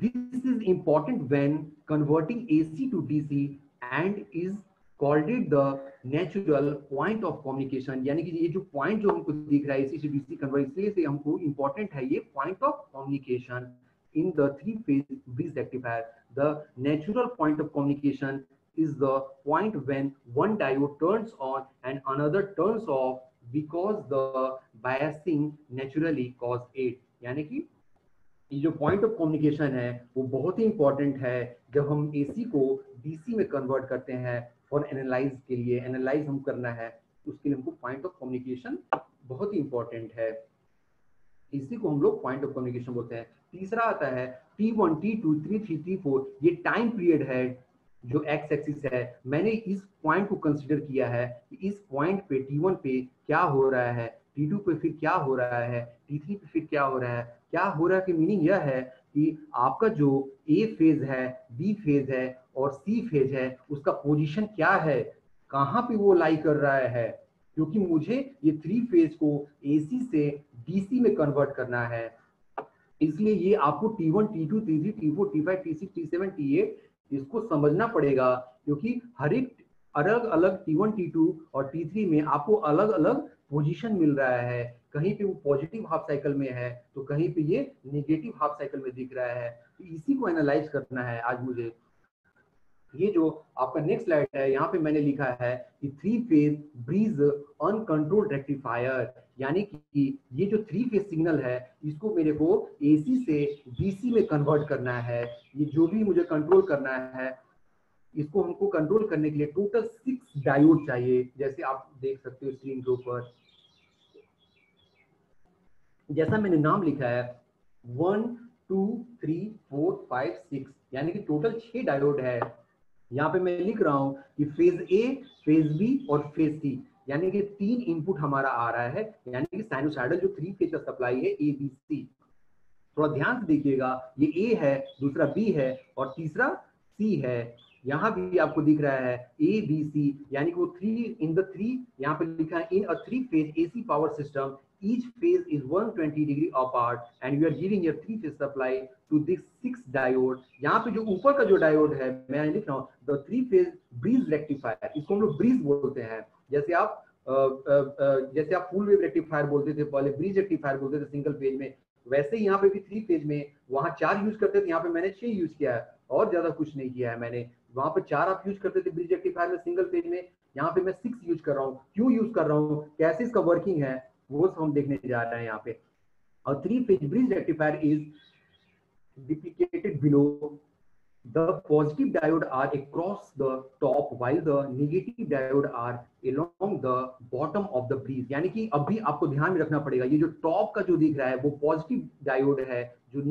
This is important when converting AC to DC and is called it the natural point of communication। यानी कि ये जो पॉइंट जो हमको दिख रहा है AC से DC कन्वर्ट, इसलिए से हमको important है ये point of communication in the 3 phase bridge rectifier। The natural point of communication is the point when one diode turns on and another turns off because the biasing naturally cause it। यानी कि ये जो point of communication है वो बहुत ही important है जब हम AC को DC में कन्वर्ट करते हैं फॉर एनालाइज के लिए। एनालाइज हम करना है उसके लिए हमको पॉइंट ऑफ कम्युनिकेशन बहुत ही इंपॉर्टेंट है, इसी को हम लोग पॉइंट ऑफ कम्युनिकेशन बोलते हैं। तीसरा आता है T1 T2 T3 T4, ये टाइम पीरियड है जो एक्स एक्सिस है। मैंने इस पॉइंट को कंसीडर किया है कि इस पॉइंट पे T1 पे क्या हो रहा है, T2 पे फिर क्या हो रहा है, T3 पे फिर क्या हो रहा है। क्या हो रहा है कि मीनिंग यह है कि आपका जो ए फेज है, बी फेज है और सी फेज है उसका पोजीशन क्या है, कहाँ पे वो लाई कर रहा है, क्योंकि मुझे ये 3 फेज को AC से DC में कन्वर्ट करना है। इसलिए ये आपको T1 T2 T3 T4 T5 T6 T7 T8 इसको समझना पड़ेगा, क्योंकि हर एक अलग अलग T1 T2 और T3 में आपको अलग अलग पोजीशन मिल रहा है। कहीं पे वो पॉजिटिव हाफ साइकिल में है तो कहीं पे ये नेगेटिव हाफ साइकिल में दिख रहा है। तो इसी को एनालाइज करना है आज मुझे। ये जो आपका नेक्स्ट स्लाइड है, यहाँ पे मैंने लिखा है कि 3-फेज ब्रीज अनकंट्रोल्ड रेक्टिफायर, यानी कि ये जो 3-फेज सिग्नल है इसको मेरे को एसी से डीसी में कन्वर्ट करना है। ये जो भी मुझे कंट्रोल करना है, इसको हमको कंट्रोल करने के लिए टोटल 6 डायोड चाहिए, जैसे आप देख सकते हो स्क्रीन के ऊपर। जैसा मैंने नाम लिखा है 1 2 3 4 5 6, यानी कि टोटल 6 डायोड है। यहाँ पे मैं लिख रहा हूँ कि फेज ए, फेज बी और फेज सी, यानी कि 3 इनपुट हमारा आ रहा है, यानी कि साइनोसाइडल जो 3 फेज का सप्लाई है ए बी सी। थोड़ा ध्यान से देखिएगा, ये ए है, दूसरा बी है और तीसरा सी है। यहाँ भी आपको दिख रहा है ए बी सी, यानी कि वो 3 इन द 3, यहाँ पे लिखा है इन अ 3 phase AC power system each phase is 120 degree apart and we are giving a 3 phase supply to this 6 diode। यहाँ पे जो ऊपर का जो डायोड है मैं लिख रहा हूँ the 3 phase breeze rectifier, इसको हम लोग ब्रीज बोलते हैं। जैसे आप फुल वेव रेक्टिफायर बोलते थे पहले, ब्रीज रेक्टिफायर बोलते थे सिंगल फेज में, वैसे ही यहाँ पे भी 3 फेज में, वहां 4 यूज करते थे, यहाँ पे मैंने 6 यूज किया है और ज्यादा कुछ नहीं किया है मैंने। वहां पे 4 आप यूज करते थे ब्रिज रेक्टिफायर में सिंगल फेज में, यहाँ पे मैं 6 यूज कर रहा हूँ। क्यों यूज कर रहा हूँ, कैसे इसका वर्किंग है, वो सब हम देखने जा रहे हैं यहाँ पे। और 3 phase bridge rectifier is depicted below। The positive diode are across the top while the negative diode are along the bottom of the breeze। यानी कि अभी आपको ध्यान में रखना पड़ेगा, ये जो टॉप का जो दिख रहा है वो पॉजिटिव डायोड है, जो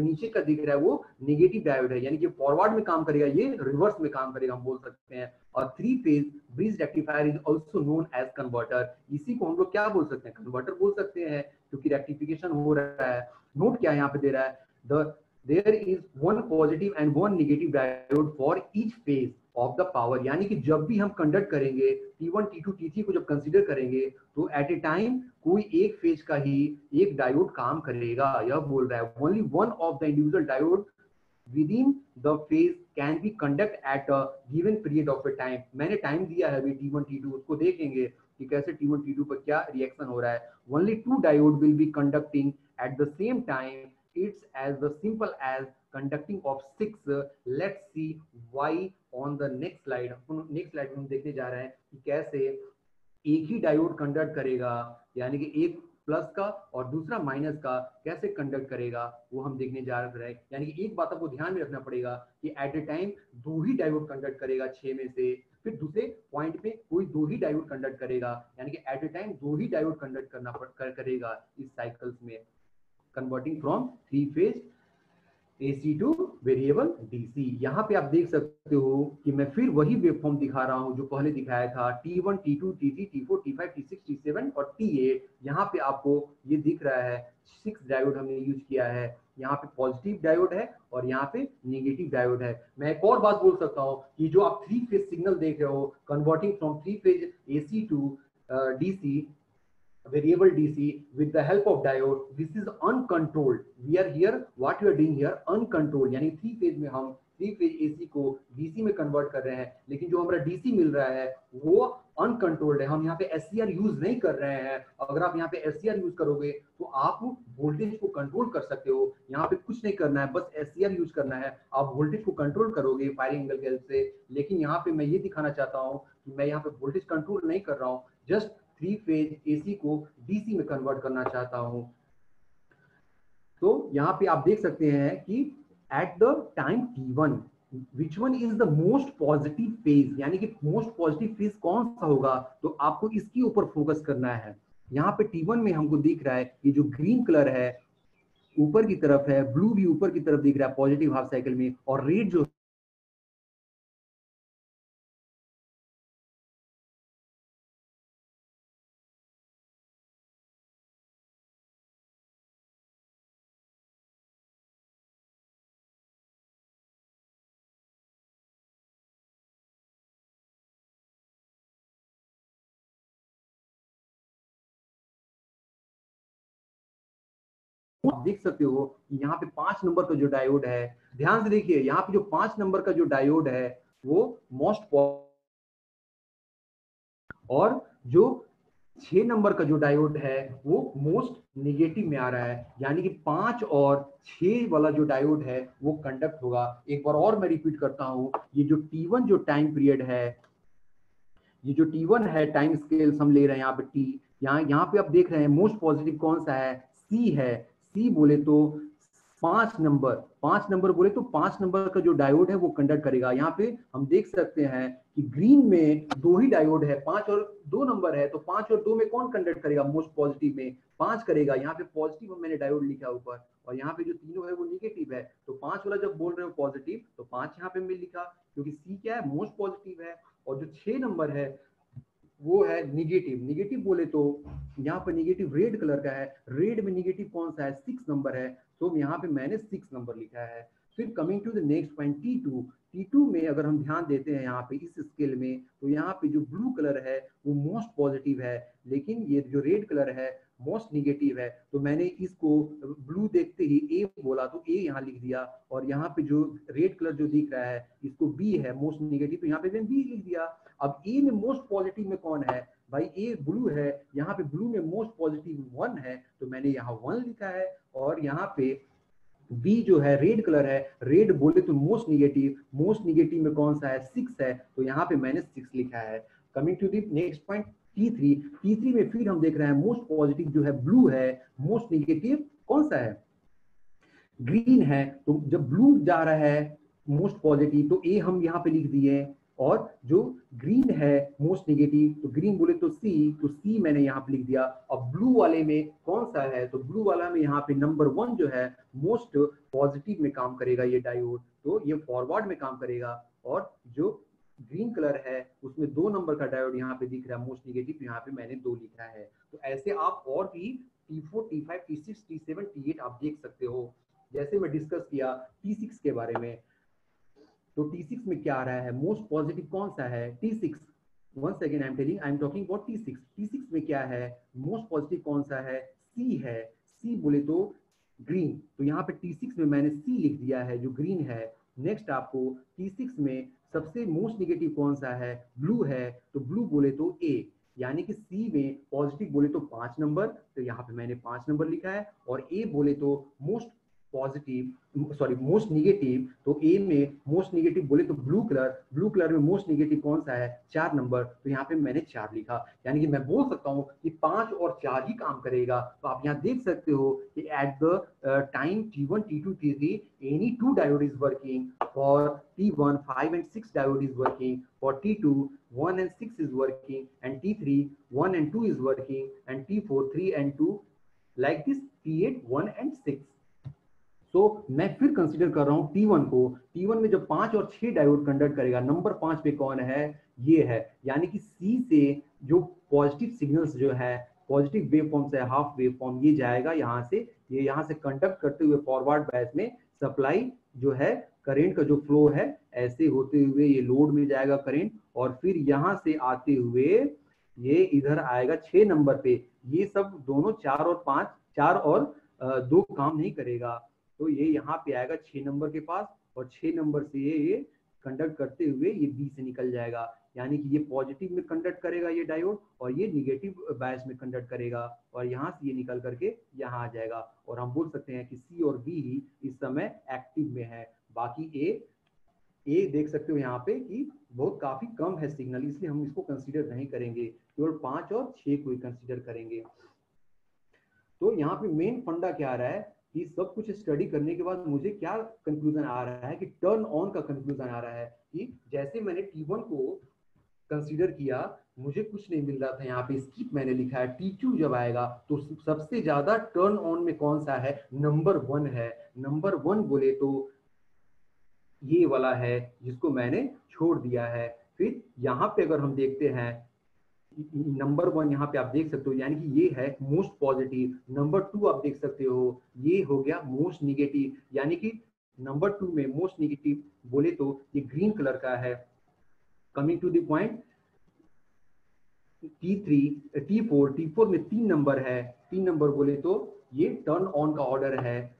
नीचे का दिख रहा है वो नेगेटिव डायोड है, यानी कि फॉरवर्ड में काम करेगा, ये रिवर्स में काम करेगा, हम बोल सकते हैं। और 3 phase bridge rectifier is also known as converter. इसी को हम लोग क्या बोल सकते हैं, कन्वर्टर बोल सकते हैं, क्योंकि रेक्टिफिकेशन हो रहा है। नोट क्या यहाँ पे दे रहा है, there is one positive and one negative diode for each phase of the power। यानी कि जब भी हम कंडक्ट करेंगे T1 T2 T3 को जब कंसीडर करेंगे तो एट ए टाइम कोई एक फेज का ही एक डायोड काम करेगा। यह बोल रहा है only one of the individual diode within the phase can be conduct at a given period of a time। मैंने टाइम दिया है अभी T1 T2, उसको देखेंगे कि कैसे T1 T2 पर क्या रिएक्शन हो रहा है। only 2 diode will be conducting at the same time, it's as the simple as conducting of 6। let's see why on the next slide। Next slide में हम देखने जा रहे हैं कि कैसे एक ही डायोड कंडक्ट करेगा, यानी कि एक प्लस का और दूसरा माइनस का कैसे कंडक्ट करेगा वो हम देखने जा रहे हैं। यानी कि एक बात आपको ध्यान में रखना पड़ेगा कि एट ए टाइम 2 ही डायोड कंडक्ट करेगा 6 में से, फिर दूसरे पॉइंट पे कोई 2 ही डायोड कंडक्ट करेगा, यानी कि एट ए टाइम 2 ही डायोड कंडक्ट करेगा इस साइकिल्स में, converting from 3 phase AC to variable DC। यहाँ पे आप देख सकते हो कि मैं फिर वही वेवफॉर्म दिखा रहा हूँ जो पहले दिखाया था, T1 T2 T3 T4 T5 T6 T7 और T8। यहाँ पे आपको ये दिख रहा है 6 डायोड हमने यूज किया है। यहाँ पे पॉजिटिव डायोड है और यहाँ पे नेगेटिव डायोड है। मैं एक और बात बोल सकता हूँ कि जो आप 3 फेज सिग्नल देख रहे हो converting from 3 phase AC to DC variable DC with the help of diode, this is uncontrolled। we are here, what we are doing here uncontrolled, यानी 3 फेज में हम 3 फेज AC को DC में convert कर रहे हैं, लेकिन जो हमारा DC मिल रहा है वो अनकंट्रोल्ड है। हम यहाँ पे SCR यूज नहीं कर रहे हैं। अगर आप यहाँ पे SCR यूज करोगे तो आप वोल्टेज को कंट्रोल कर सकते हो। यहाँ पे कुछ नहीं करना है, बस SCR यूज करना है, आप वोल्टेज को कंट्रोल करोगे फायरिंग एंगल के हेल्प से। लेकिन यहाँ पे मैं ये दिखाना चाहता हूँ कि मैं यहाँ पे वोल्टेज कंट्रोल नहीं कर रहा हूँ, जस्ट 3 फेज AC को DC में कन्वर्ट करना चाहता हूं। तो यहाँ पे आप देख सकते हैं कि at the time T1 which one is the most positive phase, यानी कि मोस्ट पॉजिटिव फेज कौन सा होगा, तो आपको इसके ऊपर फोकस करना है। यहाँ पे T1 में हमको दिख रहा है ये जो ग्रीन कलर है ऊपर की तरफ है, ब्लू भी ऊपर की तरफ दिख रहा है पॉजिटिव हाफ साइकिल में, और रेड जो आप देख सकते हो कि यहाँ पे 5 नंबर का जो डायोड है, ध्यान से देखिए यहाँ पे जो 5 नंबर का जो डायोड है वो मोस्ट और जो 6 नंबर का जो डायोड है वो मोस्ट निगेटिव में आ रहा है, यानी कि 5 और 6 वाला जो डायोड है वो कंडक्ट होगा। एक बार और मैं रिपीट करता हूं, ये जो T1 जो टाइम पीरियड है, ये जो T1 है टाइम स्केल हम ले रहे हैं यहाँ पे T, यहाँ पे आप देख रहे हैं मोस्ट पॉजिटिव कौन सा है, C है। C बोले तो 5 नंबर बोले तो 5 नंबर का जो डायोड है वो कंडक्ट करेगा। यहाँ पे हम देख सकते हैं कि ग्रीन में 2 ही डायोड है, 5 और 2 नंबर है, तो 5 और 2 में कौन कंडक्ट करेगा, मोस्ट पॉजिटिव में 5 करेगा। यहाँ पे पॉजिटिव मैंने डायोड लिखा ऊपर, और यहाँ पे जो तीनों है वो निगेटिव है, तो 5 वाला जब बोल रहे हो पॉजिटिव तो 5 यहाँ पे मैं लिखा, क्योंकि C क्या है, मोस्ट पॉजिटिव है। और जो 6 नंबर है वो है निगेटिव। निगेटिव बोले तो यहाँ पर निगेटिव रेड कलर का है, रेड में निगेटिव कौन सा है, 6 नंबर है, तो यहाँ पे मैंने 6 नंबर लिखा है। फिर coming to the next point T2, T2 में अगर हम ध्यान देते हैं यहाँ पे इस स्केल में, तो यहाँ पे जो ब्लू कलर है वो मोस्ट पॉजिटिव है, लेकिन ये जो रेड कलर है मोस्ट निगेटिव है। तो मैंने इसको ब्लू देखते ही ए बोला तो ए यहाँ लिख दिया, और यहाँ पे जो रेड कलर जो दिख रहा है इसको बी है, मोस्ट निगेटिव, तो यहाँ पे मैंने बी लिख दिया। अब ए में मोस्ट पॉजिटिव में कौन है भाई, ए ब्लू है, यहाँ पे ब्लू में मोस्ट पॉजिटिव 1 है, तो मैंने यहाँ 1 लिखा है। और यहाँ पे बी जो है रेड कलर है, रेड बोले तो मोस्ट निगेटिव में कौन सा है, 6 है, तो यहाँ पे मैंने 6 लिखा है। Coming to the next point T3 में फिर हम देख रहे हैं मोस्ट पॉजिटिव जो है ब्लू है, मोस्ट निगेटिव कौन सा है, ग्रीन है। तो जब ब्लू जा रहा है मोस्ट पॉजिटिव तो ए हम यहाँ पे लिख दिए, और जो ग्रीन है मोस्ट निगेटिव तो ग्रीन बोले तो सी, तो सी मैंने यहाँ पे लिख दिया। अब ब्लू वाले में कौन सा है, तो ब्लू वाला में यहाँ पे नंबर 1 जो है मोस्ट पॉजिटिव में काम करेगा ये डायोड, तो ये फॉरवर्ड में काम करेगा। और जो ग्रीन कलर है उसमें 2 नंबर का डायोड यहाँ पे दिख रहा है मोस्ट निगेटिव, यहाँ पे मैंने 2 लिखा है। तो ऐसे आप और भी T4 T5 T6 T7 T8 आप देख सकते हो। जैसे मैं डिस्कस किया T6 के बारे में, तो T6 में क्या आ रहा है, मोस्ट पॉजिटिव कौन सा है, T6, once again I am talking about T6 में क्या है, मोस्ट पॉजिटिव कौन सा है, C है। C बोले तो ग्रीन, तो यहाँ पे T6 में मैंने C लिख दिया है जो ग्रीन है। नेक्स्ट आपको T6 में सबसे मोस्ट निगेटिव कौन सा है, ब्लू है, तो ब्लू बोले तो A, यानी कि C में पॉजिटिव बोले तो 5 नंबर, तो यहाँ पे मैंने 5 नंबर लिखा है। और A बोले तो मोस्ट निगेटिव, तो ए में मोस्ट निगेटिव बोले तो ब्लू कलर में मोस्ट निगेटिव कौन सा है, 4 नंबर, तो यहाँ पे मैंने 4 लिखा। यानी कि मैं बोल सकता हूँ कि 5 और 4 ही काम करेगा। तो आप यहाँ देख सकते हो कि at the time T1 T2 T3 any 2 diode is working, for T1 5 and 6 diode is working, for T2 1 and 6 is working, and T3 1 and 2 is working, and T4 3 and 2, like this T8 1 and 6। तो मैं फिर consider कर रहा हूं T1 को। T1 में जब 5 और 6 डायोड कंडक्ट करेगा, नंबर 5 पे कौन है, ये है, यानी कि C से जो पॉजिटिव सिग्नल्स जो है, पॉजिटिव वेव फॉर्म से हाफ वेव फॉर्म, ये जाएगा यहाँ से, ये यहाँ से कंडक्ट करते हुए फॉरवर्ड बैच में सप्लाई जो है करेंट का जो फ्लो है, ऐसे होते हुए ये लोड में जाएगा करंट, और फिर यहाँ से आते हुए ये इधर आएगा 6 नंबर पे। ये सब दोनों 4 और 5, 4 और 2 काम नहीं करेगा, तो ये यहाँ पे आएगा 6 नंबर के पास, और 6 नंबर से ये कंडक्ट करते हुए ये बी से निकल जाएगा, यानी कि ये पॉजिटिव में कंडक्ट करेगा ये डायोड, और ये निगेटिव बायस में कंडक्ट करेगा, और यहाँ से ये निकल करके यहाँ आ जाएगा। और हम बोल सकते हैं कि सी और बी ही इस समय एक्टिव में है। बाकी ए देख सकते हो यहाँ पे कि बहुत काफी कम है सिग्नल, इसलिए हम इसको कंसीडर नहीं करेंगे, केवल 5 और 6 को ही कंसीडर करेंगे। तो यहाँ पे मेन फंडा क्या आ रहा है कि सब कुछ स्टडी करने के बाद मुझे क्या कंक्लूजन आ रहा है कि टर्न ऑन का कंक्लूजन आ रहा है कि जैसे मैंने T1 को कंसीडर किया, मुझे कुछ नहीं मिल रहा था, यहाँ पे स्किप मैंने लिखा है। T2 जब आएगा तो सबसे ज्यादा टर्न ऑन में कौन सा है, नंबर 1 है। नंबर 1 बोले तो ये वाला है जिसको मैंने छोड़ दिया है। फिर यहाँ पे अगर हम देखते हैं नंबर 1 यहाँ पे आप देख सकते हो, यानी कि ये है मोस्ट पॉजिटिव। नंबर 2 आप देख सकते हो ये हो गया मोस्ट निगेटिव, यानी कि नंबर 2 में मोस्ट निगेटिव बोले तो ये ग्रीन कलर का है। Coming to the point T4 में 3 नंबर है, 3 नंबर बोले तो ये टर्न ऑन का ऑर्डर है।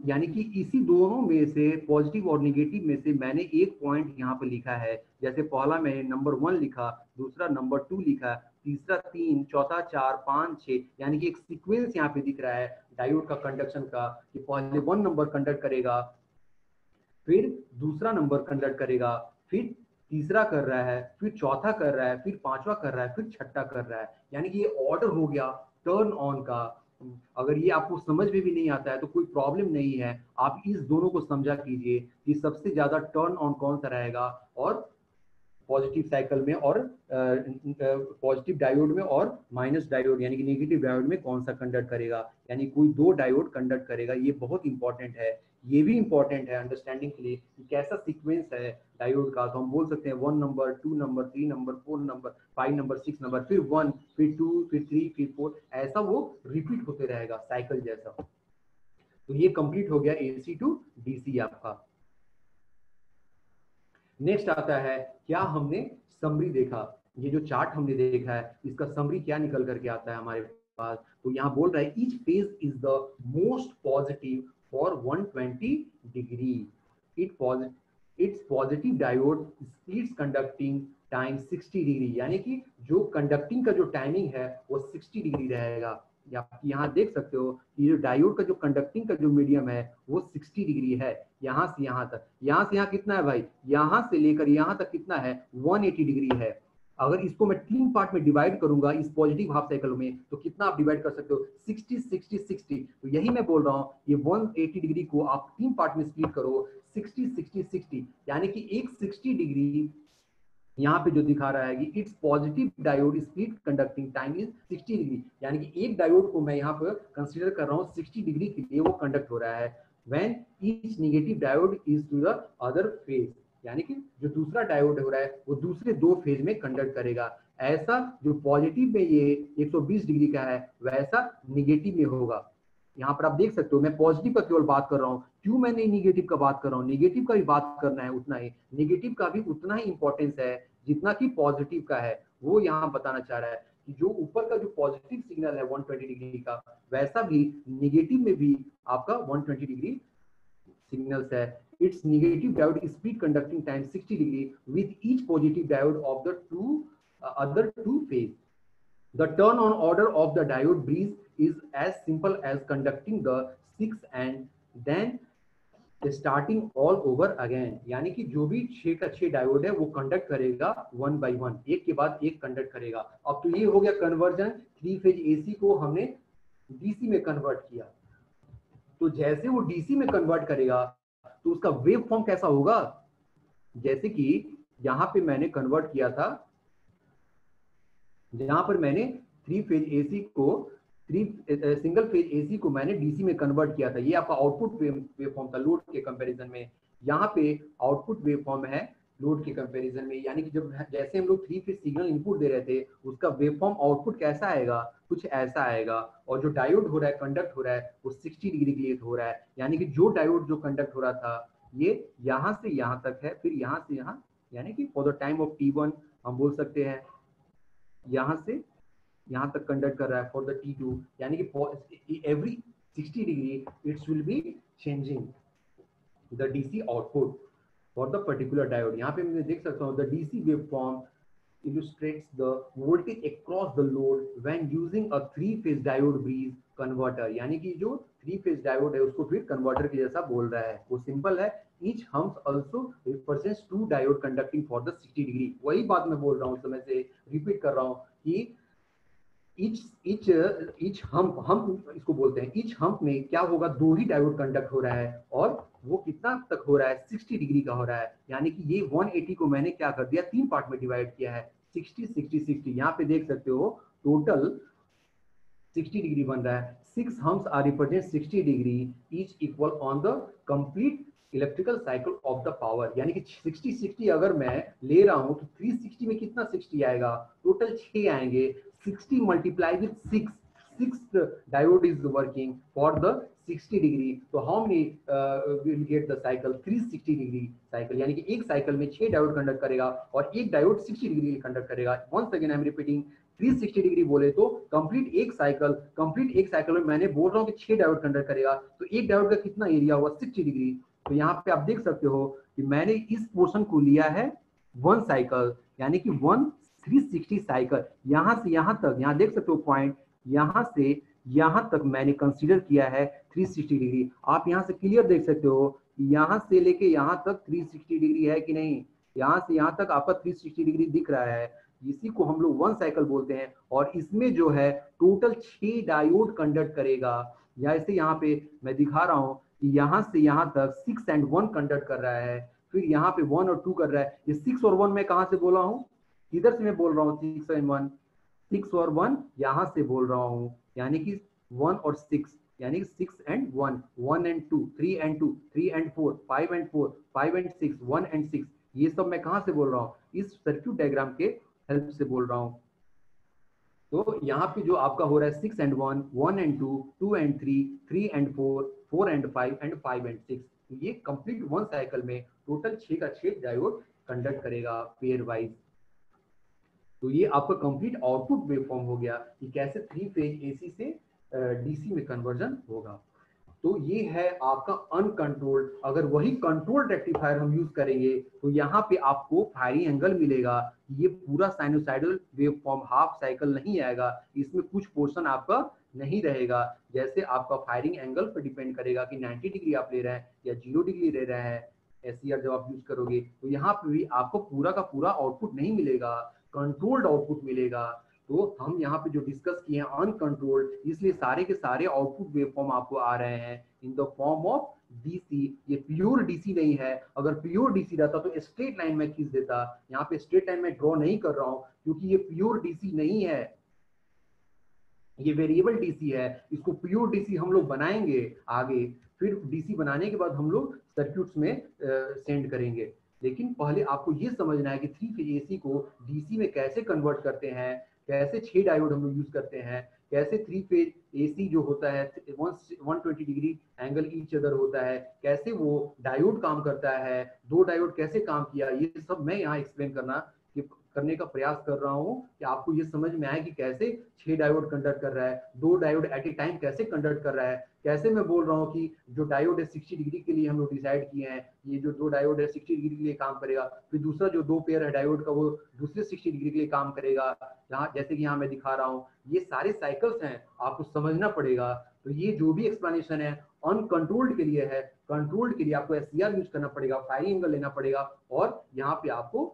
यानी कि इसी दोनों में से पॉजिटिव और निगेटिव में से मैंने एक पॉइंट यहाँ पे लिखा है, जैसे पहला मैंने नंबर 1 लिखा, दूसरा नंबर 2 लिखा, तीसरा 3, चौथा 4, 5, 6, यानी कि एक सीक्वेंस यहाँ पे दिख रहा है डायोड का कंडक्शन का, कि पहले 1 नंबर कंडक्ट करेगा, फिर दूसरा नंबर कंडक्ट करेगा, फिर तीसरा कर रहा है, फिर चौथा कर रहा है, फिर पांचवा कर रहा है, फिर छठा कर रहा है। यानी कि ये ऑर्डर हो गया टर्न ऑन का। अगर ये आपको समझ में भी नहीं आता है तो कोई प्रॉब्लम नहीं है, आप इस दोनों को समझा कीजिए कि सबसे ज्यादा टर्न ऑन कौन सा रहेगा, और पॉजिटिव साइकिल में और पॉजिटिव डायोड में और माइनस डायोड यानी कि नेगेटिव डायोड में कौन सा कंडक्ट करेगा, यानी कोई 2 डायोड कंडक्ट करेगा। ये बहुत इंपॉर्टेंट है, ये भी इंपॉर्टेंट है अंडरस्टैंडिंग के लिए कि कैसा सीक्वेंस है डायोड का। तो हम बोल सकते हैं 1 number, 2 number, 3 number, 4 number, 5 number, 6 number, फिर 1, फिर 2, फिर 3, फिर 4, ऐसा वो रिपीट होते रहेगा साइकिल जैसा। तो ये कंप्लीट हो गया AC टू DC आपका। नेक्स्ट आता है, क्या हमने समरी देखा, ये जो चार्ट हमने देखा है इसका समरी क्या निकल करके आता है हमारे पास। तो यहाँ बोल रहा है each phase is the most positive for 120 degree, it's positive diode splits conducting time 60 degree, यानी कि जो कंडक्टिंग का जो टाइमिंग है वो 60 डिग्री रहेगा। यहाँ देख सकते हो कि जो डायोड का जो कंडक्टिंग का जो मीडियम है वो 60 डिग्री है। यहाँ से यहाँ तक, यहाँ से यहाँ कितना है भाई, यहाँ से लेकर यहाँ तक कितना है, 180 डिग्री है। अगर इसको मैं 3 पार्ट में डिवाइड करूंगा इस पॉजिटिव हाफ साइकिल में, तो कितना आप डिवाइड कर सकते हो, 60 60 60। तो यही मैं बोल रहा हूँ, ये 180 डिग्री को आप 3 पार्ट में स्प्लिट करो, 60 60 60, यानी कि एक 60 डिग्री यहाँ पे जो दिखा रहा है कि it's positive diode split conducting time is 60 degree, यानी कि एक डायोड को मैं यहाँ पर कंसीडर कर रहा हूँ 60 डिग्री के लिए वो कंडक्ट हो रहा है। When each negative diode is to the other phase, यानी कि जो दूसरा डायोड हो रहा है वो दूसरे 2 फेज में कंडक्ट करेगा। ऐसा जो पॉजिटिव में ये 120 डिग्री का है वैसा निगेटिव में होगा। यहाँ पर आप देख सकते हो मैं पॉजिटिव का केवल बात कर रहा हूँ, क्यों मैंने निगेटिव का बात कर रहा हूँ, निगेटिव का भी बात करना है उतना ही, निगेटिव का भी उतना ही इंपॉर्टेंस है जितना कि पॉजिटिव का है। वो यहाँ बताना चाह रहा है कि जो ऊपर का जो पॉजिटिव सिग्नल है 120 डिग्री का, वैसा भी निगेटिव में भी आपका 120 डिग्री सिग्नल्स है। It's negative diode speed conducting time 60 degree with each positive diode off the other two phase. The turn on order of the diode breeze is as simple as conducting the 6 and then starting all over again, यानी कि जो भी 6 का 6 diode है वो conduct करेगा 1 by 1, एक के बाद एक कंडक्ट करेगा। अब तो ये हो गया कन्वर्जन, 3 फेज AC को हमने DC में कन्वर्ट किया। तो जैसे वो DC में कन्वर्ट करेगा तो उसका वेव फॉर्म कैसा होगा, जैसे कि यहाँ पे मैंने कन्वर्ट किया था, जहां पर मैंने 3 फेज AC को सिंगल फेज AC को मैंने DC में कन्वर्ट किया था। ये आपका आउटपुट वेव फॉर्म था लोड के कंपैरिजन में। यहाँ पे आउटपुट वेव फॉर्म है लोड के कंपैरिजन में, यानी कि जब जैसे हम लोग 3 फेज सिग्नल इनपुट दे रहे थे उसका वेव फॉर्म आउटपुट कैसा आएगा, कुछ ऐसा आएगा। और जो डायोड हो रहा है कंडक्ट हो रहा है वो 60 डिग्री के लिए हो रहा है, यानी कि जो डायोड जो कंडक्ट हो रहा था ये यहाँ से यहाँ तक है, फिर यहाँ से यहाँ, यानी कि for the time of T1 हम बोल सकते हैं यहाँ से यहाँ तक कंडक्ट कर रहा है फॉर द T2, यानी कि every 60 degree it's will be changing the DC output for the particular diode. यहाँ पे मैं देख सकता हूँ the DC waveform illustrates the voltage across the load when using a 3-phase diode breeze converter, यानी कि जो 3-phase डायोड है उसको फिर कन्वर्टर के जैसा बोल रहा है। वो सिंपल है, each hump also represents 2 diode conducting for the 60 degree. वही बात मैं बोल रहा हूँ, समय से रिपीट कर रहा हूँ कि each hump इसको बोलते हैं, each hump में क्या होगा, 2 ही डायोड कंडक्ट हो रहा है और वो कितना तक हो रहा है, 60 डिग्री का हो रहा है। यानी कि ये 180 को मैंने क्या कर दिया, 3 पार्ट में डिवाइड किया है, 60 60 60। यहाँ पे देख सकते हो टोटल 60 डिग्री बन रहा है। 6 humps are represent 60 degree, each equal on the complete electrical cycle of the power, यानी कि 60 60 अगर मैं ले रहा हूं तो 360 में कितना 60 आएगा, टोटल 6 आएंगे। 60 multiply with 6 diode is working for the 60 degree, तो how many will get the cycle, 360 degree cycle, यानी कि एक साइकिल में 6 डायोड कंडक्ट करेगा और एक डायोड 60 डिग्री कंडक्ट करेगा। Once again I am repeating, 360 degree बोले तो कंप्लीट एक साइकिल में मैंने बोल रहा हूँ कि 6 डायोड कंडक्ट करेगा, तो एक डायोड का कितना एरिया हुआ, 60 डिग्री। तो यहाँ पे आप देख सकते हो कि मैंने इस पोर्शन को लिया है 1 साइकिल, यानी कि 1 360 साइकिल, यहाँ से यहाँ तक, यहाँ देख सकते हो पॉइंट, यहाँ से यहाँ तक मैंने कंसीडर किया है 360 डिग्री। आप यहाँ से क्लियर देख सकते हो, यहाँ से लेके यहाँ तक 360 डिग्री है कि नहीं, यहाँ से यहाँ तक आपका 360 डिग्री दिख रहा है। इसी को हम लोग 1 साइकिल बोलते हैं। और इसमें जो है टोटल 6 डायोड कंडक्ट करेगा। जैसे यहाँ पे मैं दिखा रहा हूँ कि यहाँ से यहाँ तक 6 and 1 कंडक्ट कर रहा है, फिर यहाँ पे 1 और 2 कर रहा है। ये 6 और 1 मैं कहाँ से बोला हूँ, इधर से मैं बोल रहा हूँ 6 and 1, 6 और 1 यहाँ से बोल रहा हूँ, यानी कि 1 और 6, यानी कि 6 and 1, 1 and 2, 3 and 2, 3 and 4, 5 and 4, 5 and 6, 1 and 6, ये सब मैं कहाँ से बोल रहा हूँ, इस सर्किट डायग्राम के हेल्प से बोल रहा हूँ। तो यहाँ पे जो आपका हो रहा है 6 and 1, 1 and 2, 2 and 3, 3 and 4, 4 and 5 and 5 and 6, ये कंप्लीट 1 साइकिल में टोटल 6 का 6 डायोड कंडक्ट करेगा पेयर वाइज। तो ये आपका कंप्लीट आउटपुट वेवफॉर्म हो गया कि कैसे 3 फेज एसी से डीसी में कन्वर्जन होगा। तो ये है आपका अनकंट्रोल्ड। अगर वही कंट्रोल्ड रेक्टिफायर हम यूज करेंगे तो यहाँ पे आपको फायरिंग एंगल मिलेगा। ये पूरा साइनोसाइडल वेवफॉर्म हाफ साइकिल नहीं आएगा, इसमें कुछ पोर्शन आपका नहीं रहेगा। जैसे आपका फायरिंग एंगल पर डिपेंड करेगा कि 90 डिग्री आप ले रहे हैं या 0 डिग्री ले रहे हैं। एससीआर जब आप यूज करोगे तो यहाँ पे भी आपको पूरा का पूरा आउटपुट नहीं मिलेगा, कंट्रोल्ड आउटपुट मिलेगा। तो हम यहाँ पे जो डिस्कस किए हैं अनकंट्रोल्ड, इसलिए सारे के सारे आउटपुट वेवफॉर्म आपको आ रहे हैं in the form of DC. ये प्योर डीसी नहीं है। अगर प्योर डीसी रहता तो स्ट्रेट लाइन में खींच देता। यहाँ पे स्ट्रेट लाइन में ड्रॉ नहीं कर रहा हूं क्योंकि ये प्योर डीसी नहीं है, ये वेरिएबल डीसी है। इसको प्योर डीसी हम लोग बनाएंगे आगे, फिर डीसी बनाने के बाद हम लोग सर्किट्स में सेंड करेंगे। लेकिन पहले आपको ये समझना है कि 3 फेज एसी को डीसी में कैसे कन्वर्ट करते हैं, कैसे 6 डायोड हम लोग यूज करते हैं, कैसे 3 फेज एसी जो होता है 120 डिग्री एंगल ईच अदर होता है, कैसे वो डायोड काम करता है, 2 डायोड कैसे काम किया, ये सब मैं यहाँ एक्सप्लेन करने का प्रयास कर रहा हूँ कि आपको ये समझ में आए कि कैसे 6 डायोड कंडक्ट कर रहा है, 2 डायोड एट ए टाइम कैसे कंडक्ट कर रहा है। कैसे मैं बोल रहा हूँ कि जो डायोड है 60 डिग्री के लिए हम लोग डिसाइड किए हैं, ये जो 2 डायोड है 60 डिग्री के लिए काम करेगा, फिर दूसरा जो 2 पेयर है डायोड का वो दूसरे 60 डिग्री के लिए काम करेगा। यहाँ जैसे कि यहाँ मैं दिखा रहा हूँ, ये सारे साइकिल्स हैं, आपको समझना पड़ेगा। तो ये जो भी एक्सप्लेनेशन है अनकंट्रोल्ड के लिए है, कंट्रोल्ड के लिए आपको एससीआर यूज करना पड़ेगा, फायरिंग एंगल लेना पड़ेगा, और यहाँ पे आपको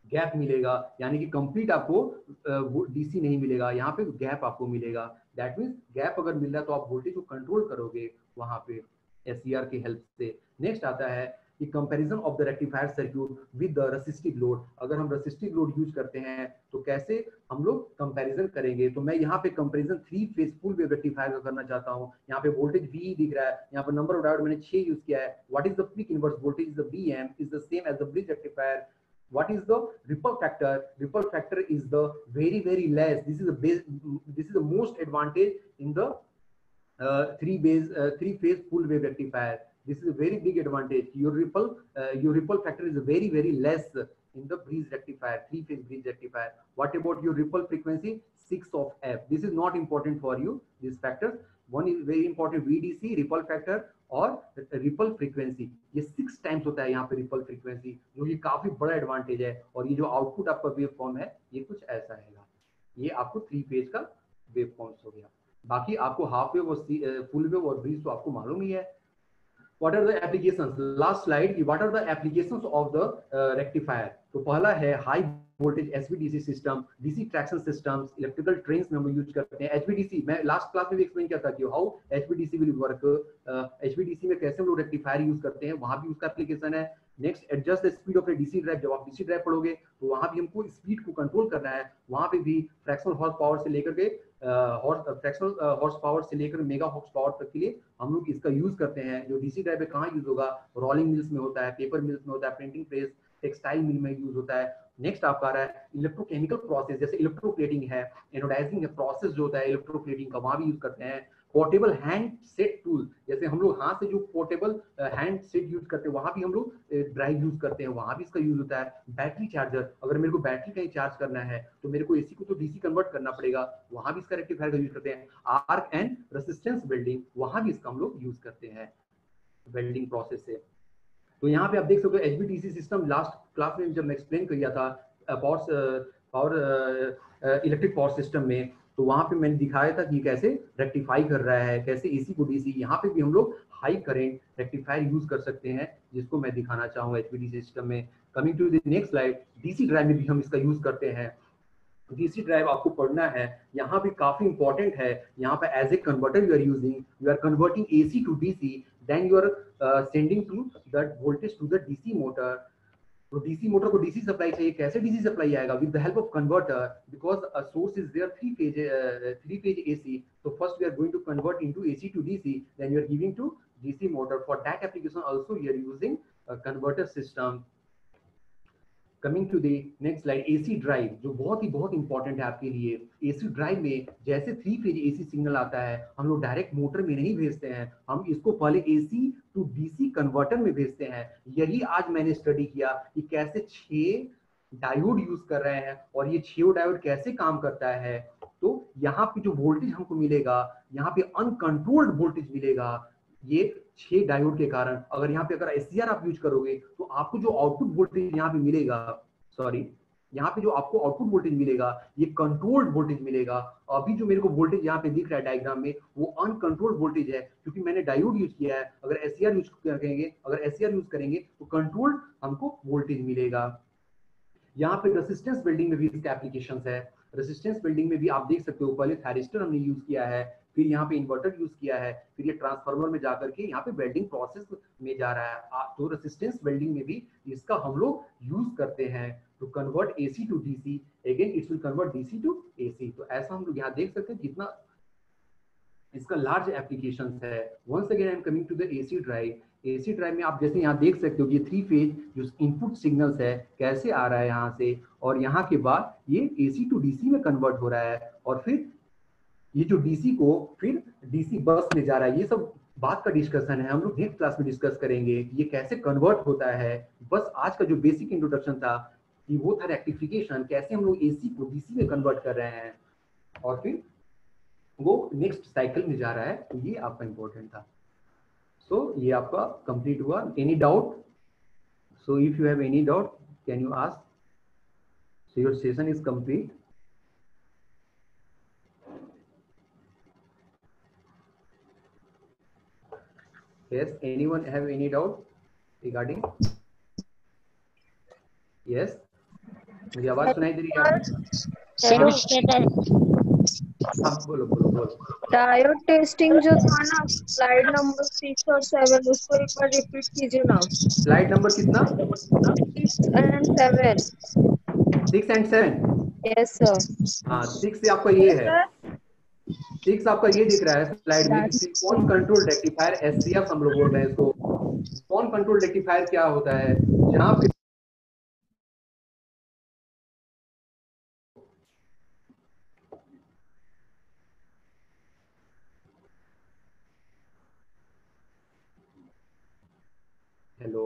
गैप मिलेगा, यानी कि कंप्लीट आपको डीसी नहीं मिलेगा, यहाँ पे गैप आपको मिलेगा। दैट मींस गैप अगर मिल रहा है तो आप वोल्टेज को कंट्रोल करोगे वहां पे एससीआर की हेल्प से। नेक्स्ट आता है कि comparison of the rectifier circuit with the resistive load. अगर हम रेसिस्टिव लोड यूज करते हैं तो कैसे हम लोग कंपैरिजन करेंगे। तो मैं यहाँ पे comparison 3 phase full wave rectifier का करना चाहता हूँ। यहाँ पे वोल्टेज V दिख रहा है, यहाँ पर नंबर ऑफ डायोड मैंने 6 यूज किया है। What is the peak inverse voltage is the VM is the same as the bridge rectifier. What is the ripple factor? Ripple factor is the very less. This is the base, this is the most advantage in the 3 phase full wave rectifier. This is a very big advantage. Your ripple factor is very less in the bridge rectifier, 3 phase bridge rectifier. What about your ripple frequency? 6 of f. This is not important for you, these factors. One is very important, VDC, ripple factor और ripple frequency, ये 6 times होता है यहाँ पे ripple frequency, जो कि काफी बड़ा एडवांटेज है। और ये जो आउटपुट आपका वेव फॉर्म है ये कुछ ऐसा रहेगा। ये आपको 3 फेज का वेव फॉर्म्स हो गया। बाकी आपको हाफ वेव और फुल वेव और ब्रिज तो आपको मालूम ही है। What are the applications? Last slide, what are the applications of the rectifier? तो पहला है high voltage HVDC system, DC traction systems, electrical trains में हम यूज करते हैं। HVDC मैं लास्ट क्लास में भी एक्सप्लेन किया था कि how HVDC will work. HVDC में कैसे हम लोग रेक्टिफायर यूज करते हैं, वहां भी उसका एप्लीकेशन है। Next, adjust the speed of A DC drive. जब आप डीसी ड्राइव पढ़ोगे तो वहां भी हमको स्पीड को कंट्रोल करना है, वहां पे भी फ्रैक्शनल हॉर्स पावर से लेकर के फ्रैक्शनल हॉर्स पावर से लेकर मेगा हॉर्स पावर तक के लिए हम लोग इसका यूज करते हैं। जो डीसी ड्राइव कहाँ यूज होगा, रोलिंग मिल्स में होता है, पेपर मिल्स में होता है, प्रिंटिंग प्रेस, टेक्सटाइल मिल में यूज होता है। नेक्स्ट आपका आ रहा है इलेक्ट्रोकेमिकल प्रोसेस, जैसे इलेक्ट्रोप्लेटिंग है, एनोडाइजिंग है, प्रोसेस जो होता है इलेक्ट्रोप्लेटिंग का, वहां भी यूज करते हैं। पोर्टेबल हैंड सेट टूल, जैसे हम लोग हाथ से जो पोर्टेबल हैंड सेट यूज करते हैं वहां भी हम लोग ड्राइव यूज करते हैं, वहां भी इसका यूज होता है। बैटरी चार्जर, अगर मेरे को बैटरी कहीं चार्ज करना है तो मेरे को एसी को तो डीसी कन्वर्ट करना पड़ेगा, वहां भी इसका रेक्टिफायर का यूज करते हैं। आर्क एंड रेसिस्टेंस वेल्डिंग, वहां भी इसका हम लोग यूज करते हैं वेल्डिंग प्रोसेस से। तो यहाँ पे आप देख सकते हो HVDC सिस्टम, लास्ट क्लास में जब मैं एक्सप्लेन किया था इलेक्ट्रिक पावर सिस्टम में, तो वहां पे मैंने दिखाया था कि कैसे रेक्टिफाई कर रहा है, कैसे एसी को डीसी। यहाँ पे भी हम लोग हाई करंट रेक्टिफायर यूज कर सकते हैं, जिसको मैं दिखाना चाहूंगा एचवीडीसी सिस्टम में। Coming to the next slide, DC drive में भी हम इसका यूज करते हैं। डीसी ड्राइव आपको पढ़ना है, यहाँ भी काफी इंपॉर्टेंट है। यहाँ पे as a converter you are converting AC to DC, then you are sending to that voltage to the DC motor. तो डीसी मोटर को डीसी सप्लाई चाहिए, कैसे डीसी सप्लाई आएगा? With the help of converter, because a source is there three phase AC. तो first we are going to convert into AC to DC, then you are giving to DC motor. For that application also we are using converter system. Coming to the next slide, AC drive जो बहुत important है आपके लिए। AC drive में जैसे three phase AC signal आता है, हम लोग डायरेक्ट मोटर में नहीं भेजते हैं, हम इसको पहले एसी टू डीसी कन्वर्टर में भेजते हैं। यही आज मैंने स्टडी किया कि कैसे 6 डायोड यूज कर रहे हैं और ये 6 डायोड कैसे काम करता है। तो यहाँ पे जो वोल्टेज हमको मिलेगा, यहाँ पे अनकंट्रोल्ड वोल्टेज मिलेगा, ये 6 डायोड के कारण। अगर यहाँ पे अगर एससीआर आप यूज करोगे तो आपको जो आउटपुट वोल्टेज यहाँ पे मिलेगा, सॉरी, यहाँ पे जो आपको आउटपुट वोल्टेज मिलेगा ये कंट्रोल्ड वोल्टेज मिलेगा। अभी जो मेरे को वोल्टेज यहाँ पे दिख रहा है डायग्राम में, वो अनकंट्रोल्ड वोल्टेज है, क्योंकि मैंने डायोड यूज किया है। अगर एससीआर यूज करेंगे तो कंट्रोल्ड हमको वोल्टेज मिलेगा। यहाँ पे रेसिस्टेंस बिल्डिंग में भी इसके एप्लीकेशन है। रेसिस्टेंस बिल्डिंग में भी आप देख सकते हो, पहले थायरिस्टर हमने यूज किया है, फिर यहाँ पे इन्वर्टर यूज किया है, फिर ये ट्रांसफार्मर में जाकर के यहाँ पे वेल्डिंग प्रोसेस में जा रहा है। तो रेसिस्टेंस बिल्डिंग में भी इसका हम लोग यूज करते हैं to convert AC to DC. Again it will convert DC to AC. तो ऐसा हम लोग यहाँ देख सकते हैं कितना इसका लार्ज एप्लीकेशन है। Once again I am coming to the AC drive. AC drive में आप जैसे यहाँ देख सकते हो कि 3 फेज जो इनपुट सिग्नल्स है कैसे आ रहा है यहाँ से, और यहाँ के बाद ये एसी टू डीसी में कन्वर्ट हो रहा है, और फिर ये जो डीसी को फिर डीसी बस में जा रहा है। ये सब बात का डिस्कशन है, हम लोग नेक्स्ट क्लास में डिस्कस करेंगे ये कैसे कन्वर्ट होता है। बस आज का जो बेसिक इंट्रोडक्शन था कि वो था रेक्टिफिकेशन, कैसे हम लोग एसी को डीसी में कन्वर्ट कर रहे हैं, और फिर वो नेक्स्ट साइकिल में जा रहा है। तो ये आपका इंपॉर्टेंट था। सो ये आपका कंप्लीट हुआ। Any doubt? So if you have any doubt can you ask. So your session is complete. Yes, anyone have any doubt regarding? Yes, मुझे आवाज सुनाई दे रही है? हाँ बोलो बोलो बोलो। डायोड टेस्टिंग जो था ना, स्लाइड नंबर 6 और 7, उसको एक बार रिपीट कीजिए ना। स्लाइड नंबर कितना? 6 and 7। 6 and 7? Yes sir. हाँ, 6 से आपका ये है, 6 आपका ये दिख रहा है स्लाइड में, सिलिकॉन कंट्रोल रेक्टिफायर, एससीएफ हम लोग बोल रहे हैं इसको। सिलिकॉन कंट्रोल रेक्टिफायर क्या होता है? जहाँ पे हेलो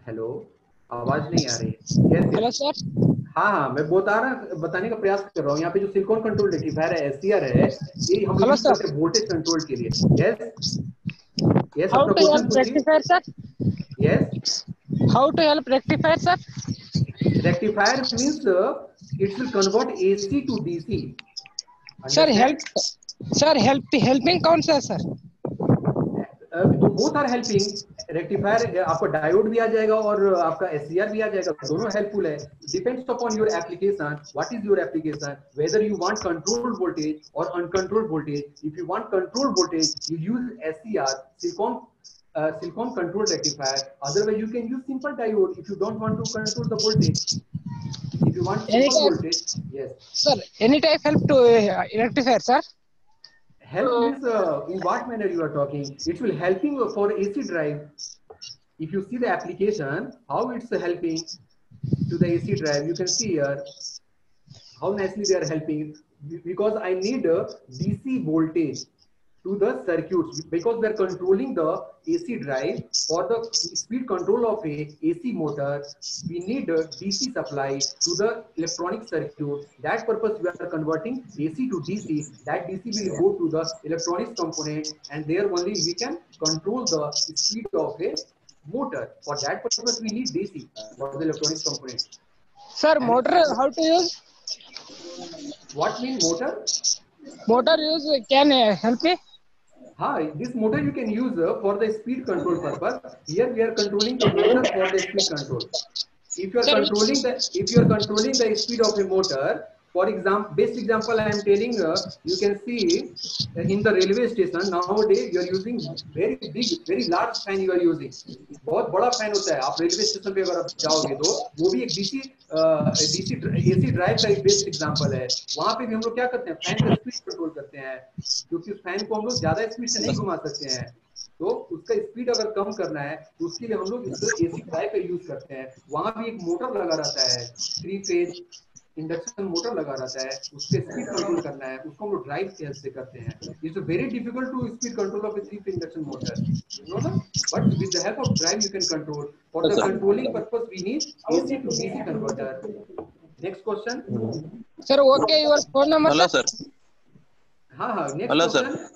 हेलो, आवाज नहीं आ रही। Hello sir. हाँ, मैं बताने का प्रयास कर रहा हूँ। यहाँ पे जो सिलिकॉन कंट्रोल रेक्टिफायर है, एससीआर है, ये हम यूज करते हैं वोल्टेज कंट्रोल के लिए। यस यस, हाउ अपना to question help rectifier sir? Yes, how to help rectifier sir? Rectifier means it will convert AC to DC. Sir helping कौन सा है सर? तो बोथ आर हेल्पिंग। रेक्टिफायर आपका diode भी आ जाएगा और आपका एससीआर भी आ जाएगा, दोनों हेल्पफुल है। Depends upon your application, what is your application, whether you want controlled voltage और uncontrolled voltage. If you want controlled voltage you use SCR, silicon control rectifier. Otherwise you can use simple diode if you don't want to control the voltage. If you want simple voltage, yes sir, any type help to rectifier sir? Help means in what manner you are talking? It will helping for AC drive. If you see the application, how it's helping to the AC drive, you can see here how nicely they are helping, because I need a DC voltage. to the circuits, because we are controlling the AC drive. For the speed control of a AC motor, we need a DC supply to the electronic circuit. That purpose we are converting AC to DC. That DC will go to the electronics component, and there only we can control the speed of a motor. For that purpose we need DC for the electronics component. Sir, And motor how to use? what mean motor? Motor use can help me? This motor you can use for the speed control purpose. Here we are controlling the motor for the speed control. If you are Sir, controlling the speed of a motor, for example, best example I am telling, you can see in the railway station nowadays you are using very big, very large fan you are using. बहुत बड़ा fan होता है. आप railway station पे अगर आप जाओगे तो वो भी एक डीसी एसी ड्राइव का एक बेस्ट एग्जांपल है. वहां पे भी हम लोग क्या करते हैं, फैन का स्पीड कंट्रोल करते हैं, क्योंकि उस फैन को हम लोग ज्यादा स्पीड से नहीं घुमा सकते हैं. तो उसका स्पीड अगर कम करना है तो उसके लिए हम लोग एसी ड्राइव का यूज करते हैं. वहां भी एक मोटर लगा रहता है, 3 फेज इंडक्शन मोटर लगा रहता है. उसके स्पीड कंट्रोल करना है, उसको हम लोग ड्राइव के हेल्प से करते हैं. It's very difficult to speed control of a 3 phase induction motor, you know ना. But with the help of drive, you can control. For the controlling purpose, we need AC to DC converter. Next question. Sir, okay, your phone number. Hello, sir. Next Hello, question. sir.